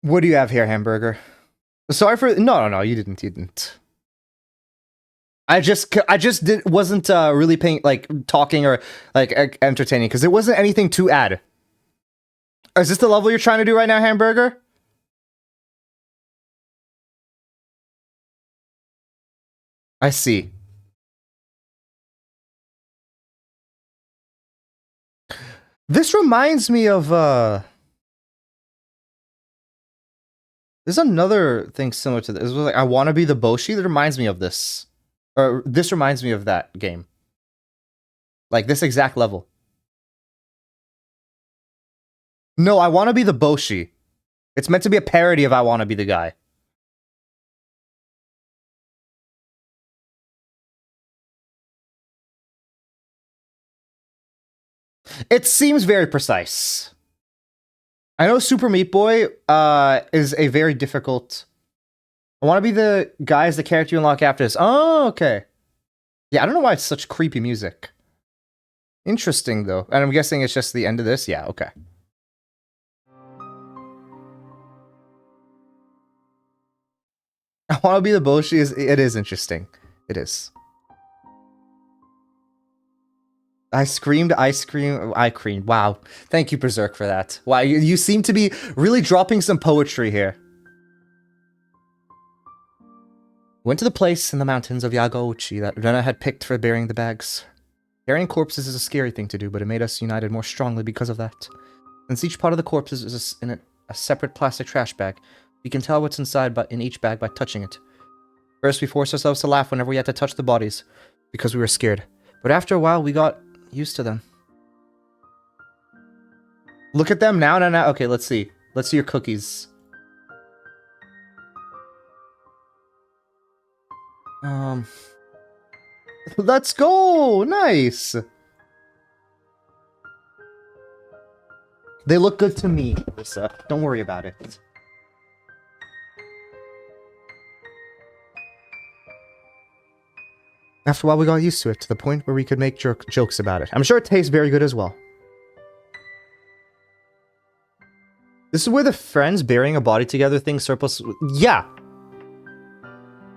What do you have here, Hamburger? Sorry for no, you didn't. I just wasn't really paying talking or entertaining because it wasn't anything to add. Is this the level you're trying to do right now, Hamburger? I see. This reminds me of there's another thing similar to this. It was like I want to be the Boshi. That reminds me of this. Or this reminds me of that game. Like this exact level. No, I want to be the Boshi. It's meant to be a parody of I Want to Be the Guy. It seems very precise. I know Super Meat Boy is a very difficult... I want to be the guy as the character you unlock after this. Oh, okay. Yeah, I don't know why it's such creepy music. Interesting, though. And I'm guessing it's just the end of this? Yeah, okay. I want to be the Boshi. It is interesting. It is. I screamed, ice cream, I creamed. Wow. Thank you, Berserk, for that. Wow, you seem to be really dropping some poetry here. Went to the place in the mountains of Yagauchi that Rena had picked for burying the bags. Carrying corpses is a scary thing to do, but it made us united more strongly because of that. Since each part of the corpses is in a separate plastic trash bag, we can tell what's inside in each bag by touching it. First, we forced ourselves to laugh whenever we had to touch the bodies, because we were scared. But after a while, we got used to them. Look at them now. Okay, let's see. Let's see your cookies. Let's go! Nice! They look good to me, Alyssa. Don't worry about it. After a while, we got used to it, to the point where we could make jokes about it. I'm sure it tastes very good as well. This is where the friends burying a body together thing surplus... Yeah!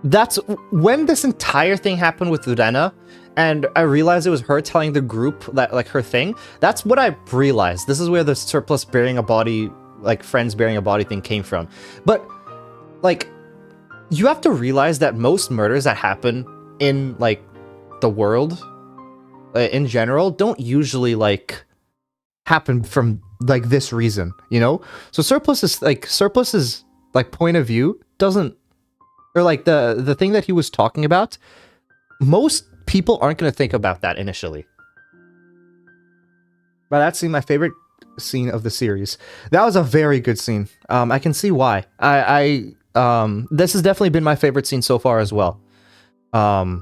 That's... When this entire thing happened with Rena, and I realized it was her telling the group that, like, her thing, that's what I realized. This is where the surplus burying a body, like, friends burying a body thing came from. But, like, you have to realize that most murders that happen in, like, the world, in general, don't usually, like, happen from, like, this reason, you know? So Surplus's, like, point of view doesn't, or, like, the thing that he was talking about, most people aren't going to think about that initially. But that's my favorite scene of the series. That was a very good scene. I can see why. This has definitely been my favorite scene so far as well. I'll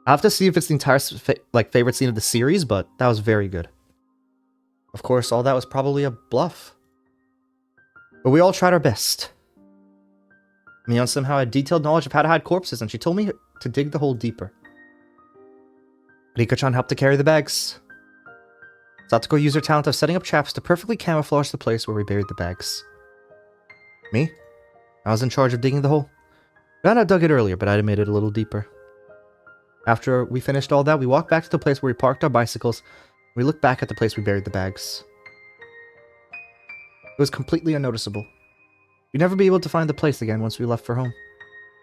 have to see if it's the entire favorite scene of the series, but that was very good. Of course, all that was probably a bluff. But we all tried our best. Mion somehow had detailed knowledge of how to hide corpses, and she told me to dig the hole deeper. Rika-chan helped to carry the bags. Satoko used her talent of setting up traps to perfectly camouflage the place where we buried the bags. Me? I was in charge of digging the hole. Rana dug it earlier, but I'd made it a little deeper. After we finished all that, we walked back to the place where we parked our bicycles. We looked back at the place we buried the bags. It was completely unnoticeable. We'd never be able to find the place again once we left for home.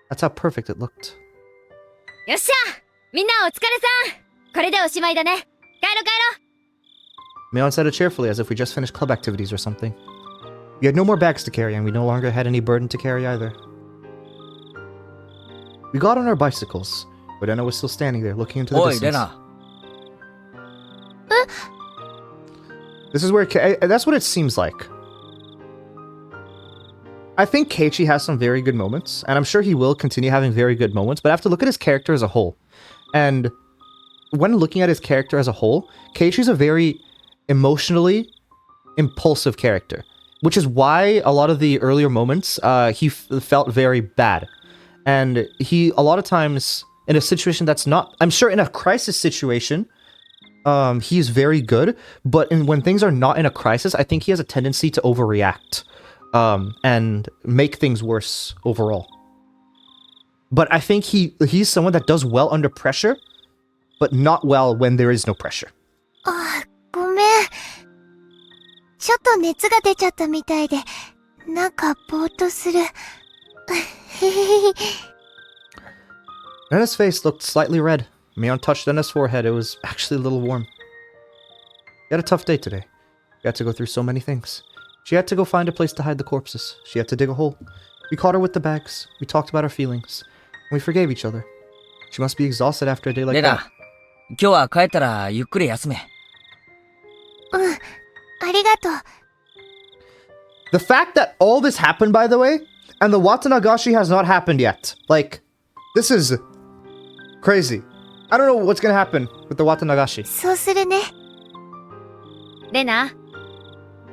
That's how perfect it looked. よっしゃみんなお疲れさんこれでおしまいだね帰ろ帰ろ Mion said it cheerfully, as if we just finished club activities or something. We had no more bags to carry, and we no longer had any burden to carry either. We got on our bicycles, but Enna was still standing there, looking into the Oi, distance. Rena. This is where... that's what it seems like. I think Keiichi has some very good moments, and I'm sure he will continue having very good moments, but I have to look at his character as a whole. And when looking at his character as a whole, Keiichi's a very emotionally impulsive character, which is why a lot of the earlier moments, he felt very bad. And he, a lot of times, in a situation that's not... I'm sure in a crisis situation, he's very good, but when things are not in a crisis, I think he has a tendency to overreact. And make things worse overall. But I think he's someone that does well under pressure, but not well when there is no pressure. あ、ごめん。ちょっと熱が出ちゃったみたいで、なんかぼーっとする。Nenna's face looked slightly red. Mion touched Nenna's forehead. It was actually a little warm. She had a tough day today. She had to go through so many things. She had to go find a place to hide the corpses. She had to dig a hole. We caught her with the bags. We talked about our feelings. And we forgave each other. She must be exhausted after a day like レナ that.、今日は帰ったらゆっくり休め。うん、ありがとう。The fact that all this happened, by the way, and the Watanagashi has not happened yet. Like, this is crazy. I don't know what's gonna happen with the Watanagashi. そうするね。レナ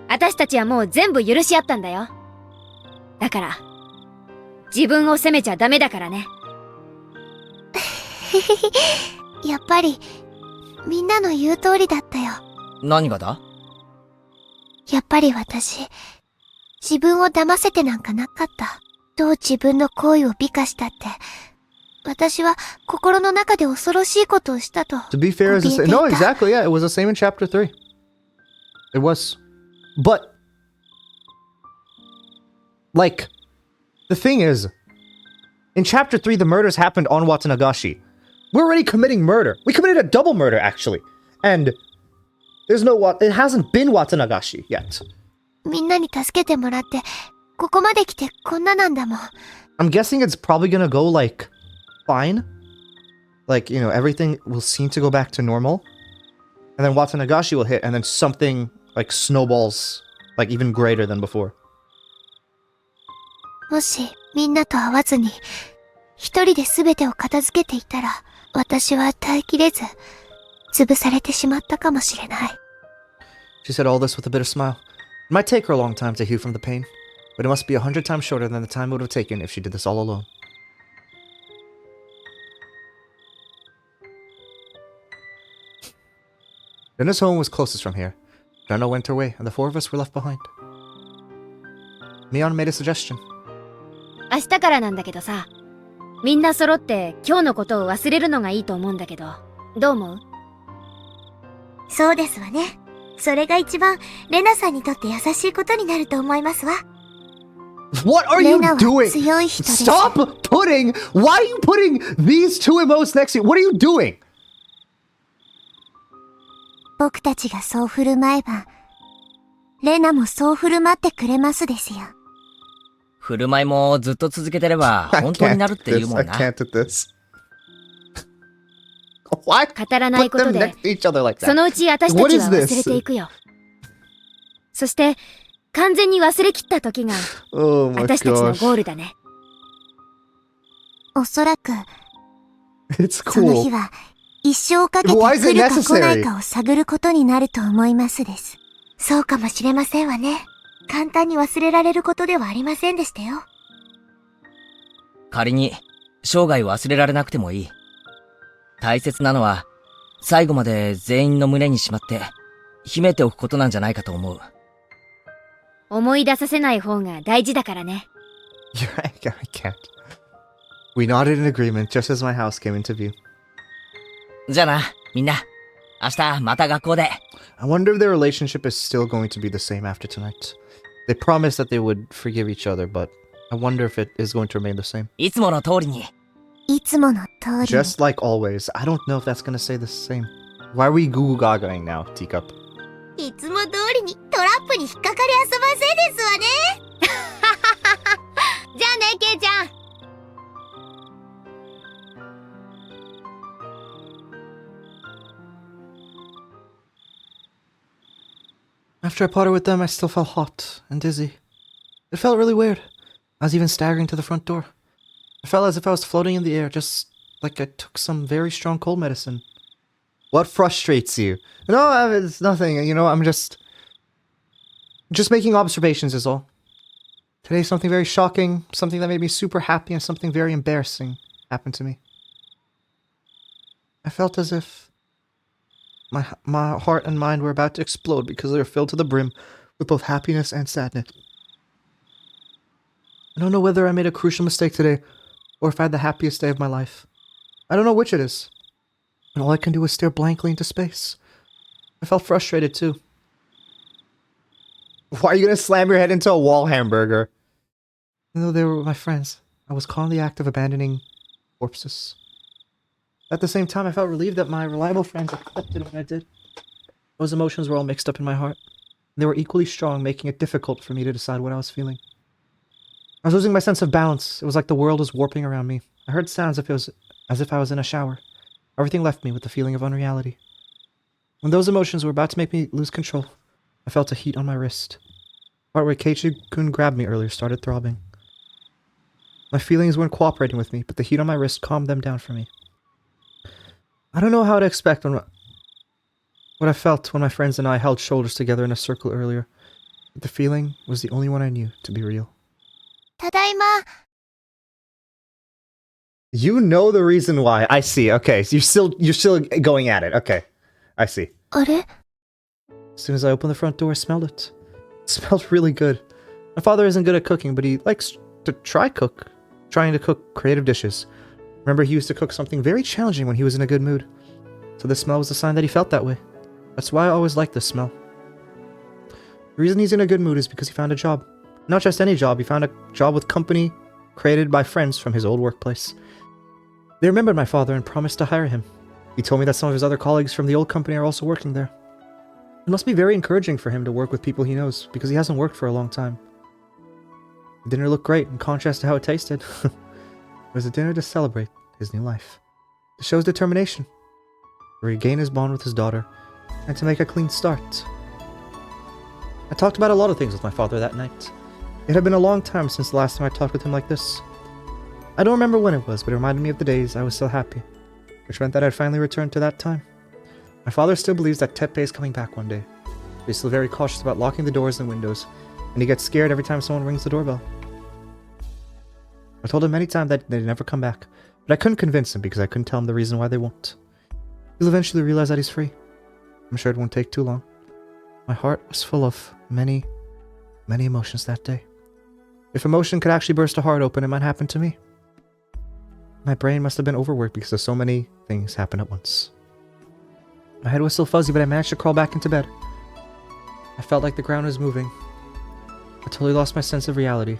私たちはもう全部許し合ったんだよだから自分を責めちゃダメだからねやっぱりみんなの言う通りだったよ。何がだ？やっぱり私自分を騙せてなんかなかった。どう自分の行為を美化したって私は心の中で恐ろしいことをしたと。 To be fair, it's the same. No, exactly, yeah, it was the same in chapter 3. It was. But, like, the thing is, In chapter 3, the murders happened on Watanagashi. We're already committing murder. We committed a double murder, actually. And it hasn't been Watanagashi yet. みんなに助けてもらって、ここまで来てこんななんだもん。I'm guessing it's probably gonna go, like, fine. Like, you know, everything will seem to go back to normal. And then Watanagashi will hit, and then something, like, snowballs, like, even greater than before. もしみんなと会わずに一人で全てを片付けていたら、私は耐えきれず潰されてしまったかもしれない。 She said all this with a bitter smile. It might take her a long time to heal from the pain, but it must be 100 times shorter than the time it would have taken if she did this all alone. Rena's home was closest from here. Rena went her way, and the four of us were left behind. Mion made a suggestion. 明日からなんだけどさ、みんな揃って今日のことを忘れるのがいいと思うんだけど、どう思う？そうですわね。それが一番レナさんにとって優しいことになると思いますわ。 What are you レナは doing? 強い人です。 Stop putting... Why are you putting these two emotes next to you? What are you doing? 僕たちがそう振る舞えば、レナもそう振る舞ってくれますですよ。振る舞いもずっと続けてれば I 本当になるって言う can't も I んな。 can't do this. Why 語らない put こと them で next to each other like そ that? のうち私たちは忘れていくよ。そして完全に忘れきった時が Oh my 私たちの gosh. ゴールだね。おそらく It's その cool. 日は一生かけて Why is 来 it るか来ない necessary? かを探ることになると思いますです。そうかもしれませんわね。簡単に忘れられることではありませんでしたよ。仮に生涯忘れられなくてもいい。大切なのは最後まで全員の胸にしまって秘めておくことなんじゃないかと思う。思い出させない方が大事だからね。You're right, I can't. We nodded in agreement just as my house came into view. じゃあな、みんな。明日また学校で。I wonder if their relationship is still going to be the same after tonight. They promised that they would forgive each other, but I wonder if it is going to remain the same. いつもの通りに。いつもの通りに。 Just like always. I don't know if that's gonna say the same. Why are we goo gagaing now, Teacup? いつも通りにトラップに引っかかり遊ばせですわね。じゃあね、ケイちゃん。After I parted with them, I still felt hot and dizzy. It felt really weird. I was even staggering to the front door. I felt as if I was floating in the air, just like I took some very strong cold medicine. What frustrates you? No, it's nothing. You know, I'm just making observations is all. Today, something very shocking, something that made me super happy, and something very embarrassing happened to me. I felt as if my heart and mind were about to explode because they were filled to the brim with both happiness and sadness. I don't know whether I made a crucial mistake today, or if I had the happiest day of my life. I don't know which it is. And all I can do is stare blankly into space. I felt frustrated too. Why are you gonna slam your head into a wall, hamburger? Even though they were my friends, I was caught in the act of abandoning corpses. At the same time, I felt relieved that my reliable friends accepted what I did. Those emotions were all mixed up in my heart. They were equally strong, making it difficult for me to decide what I was feeling. I was losing my sense of balance. It was like the world was warping around me. I heard sounds as if I was in a shower. Everything left me with the feeling of unreality. When those emotions were about to make me lose control, I felt a heat on my wrist. The part where Keiichi-kun grabbed me earlier started throbbing. My feelings weren't cooperating with me, but the heat on my wrist calmed them down for me. I don't know how to expect what I felt when my friends and I held shoulders together in a circle earlier, but the feeling was the only one I knew to be real. ただいま。 You know the reason why. I see. Okay, so you're still going at it. Okay, I see. あれ？ As soon as I opened the front door, I smelled it. It smelled really good. My father isn't good at cooking, but he likes to trying to cook creative dishes. Remember, he used to cook something very challenging when he was in a good mood. So this smell was a sign that he felt that way. That's why I always liked this smell. The reason he's in a good mood is because he found a job. Not just any job, he found a job with company created by friends from his old workplace. They remembered my father and promised to hire him. He told me that some of his other colleagues from the old company are also working there. It must be very encouraging for him to work with people he knows, because he hasn't worked for a long time. The dinner looked great, in contrast to how it tasted. It was a dinner to celebrate his new life, to show his determination, to regain his bond with his daughter, and to make a clean start. I talked about a lot of things with my father that night. It had been a long time since the last time I talked with him like this. I don't remember when it was, but it reminded me of the days I was so happy, which meant that I'd finally returned to that time. My father still believes that Teppei is coming back one day, but he's still very cautious about locking the doors and windows, and he gets scared every time someone rings the doorbell. I told him many times that they'd never come back, but I couldn't convince him because I couldn't tell him the reason why they won't. He'll eventually realize that he's free. I'm sure it won't take too long. My heart was full of many, many emotions that day. If emotion could actually burst a heart open, it might happen to me. My brain must have been overworked because of so many things happened at once. My head was still fuzzy, but I managed to crawl back into bed. I felt like the ground was moving. I totally lost my sense of reality.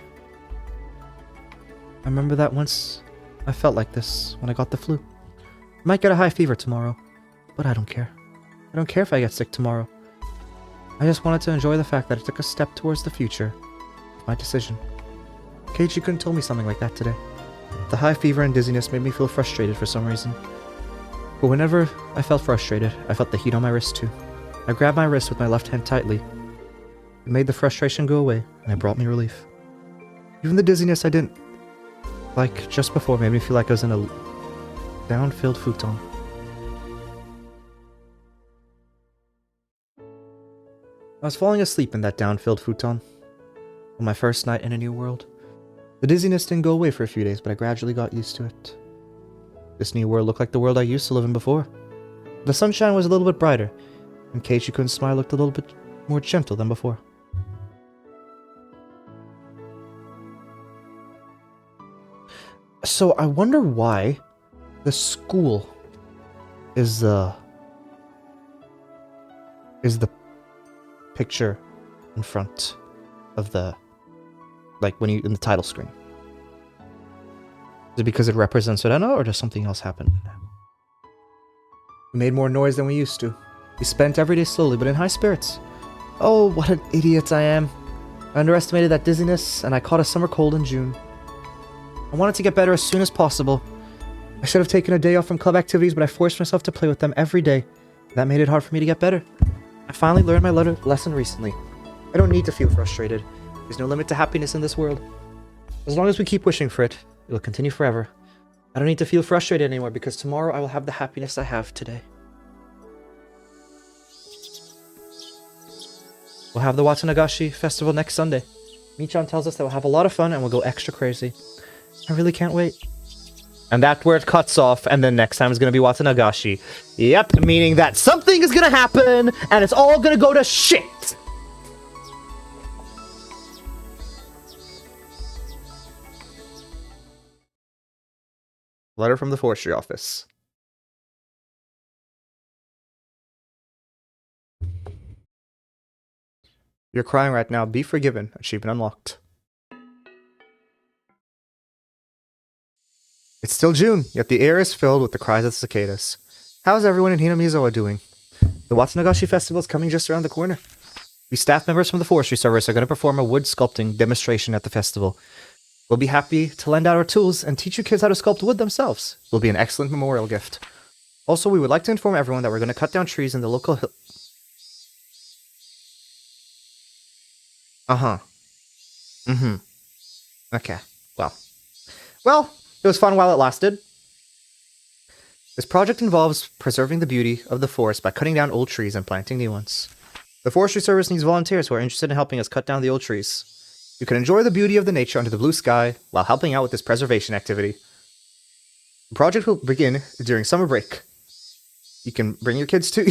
I remember that once I felt like this when I got the flu. I might get a high fever tomorrow, but I don't care. I don't care if I get sick tomorrow. I just wanted to enjoy the fact that I took a step towards the future with my decision. Keiichi couldn't tell me something like that today. The high fever and dizziness made me feel frustrated for some reason. But whenever I felt frustrated, I felt the heat on my wrist too. I grabbed my wrist with my left hand tightly. It made the frustration go away, and it brought me relief. Even the dizziness I didn't like just before made me feel like I was in a down-filled futon. I was falling asleep in that down-filled futon on my first night in a new world. The dizziness didn't go away for a few days, but I gradually got used to it. This new world looked like the world I used to live in before. The sunshine was a little bit brighter, and Keiichi-kun's smile looked a little bit more gentle than before. So I wonder why the school is the picture in front of the, like when you in the title screen. Is it because it represents Urano, or does something else happen? We made more noise than we used to. We spent every day slowly, but in high spirits. Oh, what an idiot I am. I underestimated that dizziness, and I caught a summer cold in June. I wanted to get better as soon as possible. I should have taken a day off from club activities, but I forced myself to play with them every day. That made it hard for me to get better. I finally learned my lesson recently. I don't need to feel frustrated. There's no limit to happiness in this world. As long as we keep wishing for it, it will continue forever. I don't need to feel frustrated anymore because tomorrow I will have the happiness I have today. We'll have the Watanagashi festival next Sunday. Michan tells us that we'll have a lot of fun and we'll go extra crazy. I really can't wait. And that's where it cuts off, and then next time is going to be Watanagashi. Yep, meaning that something is going to happen, and it's all going to go to shit! Letter from the forestry office. You're crying right now. Be forgiven. Achievement unlocked. It's still June, yet the air is filled with the cries of the cicadas. How's everyone in Hinamizawa doing? The Watanagashi festival is coming just around the corner. We staff members from the forestry service are going to perform a wood sculpting demonstration at the festival. We'll be happy to lend out our tools and teach you kids how to sculpt wood themselves. It will be an excellent memorial gift. Also, we would like to inform everyone that we're going to cut down trees in the local hill. Okay. Well, it was fun while it lasted. This project involves preserving the beauty of the forest by cutting down old trees and planting new ones. The Forestry Service needs volunteers who are interested in helping us cut down the old trees. You can enjoy the beauty of the nature under the blue sky while helping out with this preservation activity. The project will begin during summer break. You can bring your kids too.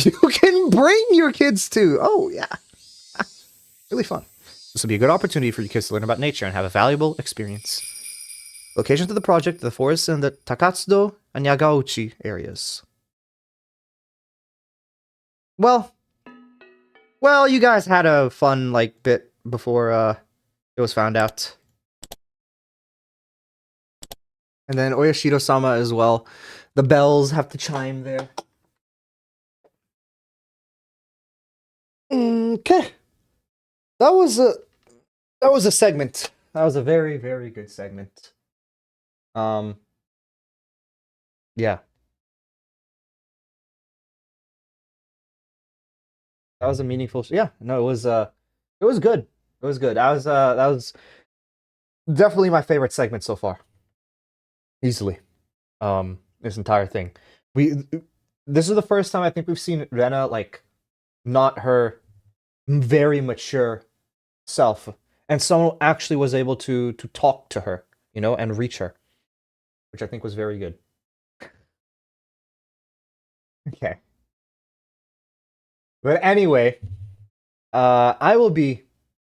Oh, yeah. Really fun. This will be a good opportunity for you kids to learn about nature and have a valuable experience. Locations of the project are the forests in the Takatsudo and Yagauchi areas. Well, you guys had a fun, bit before, it was found out. And then Oyashiro-sama as well. The bells have to chime there. Okay. That was a segment. That was a very, very good segment. Yeah. That was a meaningful yeah, no, it was good. It was good. That was definitely my favorite segment so far. Easily. This entire thing. This is the first time I think we've seen Rena like not her very mature self, and someone actually was able to talk to her, you know, and reach her, which I think was very good. Okay. But anyway, I will be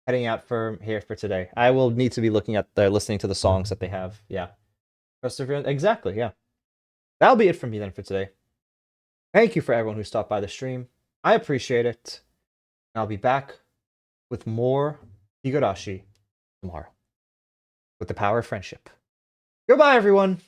heading out from here for today. I will need to be listening to the songs that they have. Yeah. Perseverance. Exactly, yeah. That'll be it from me then for today. Thank you for everyone who stopped by the stream. I appreciate it. I'll be back with more Higurashi tomorrow. With the power of friendship. Goodbye, everyone!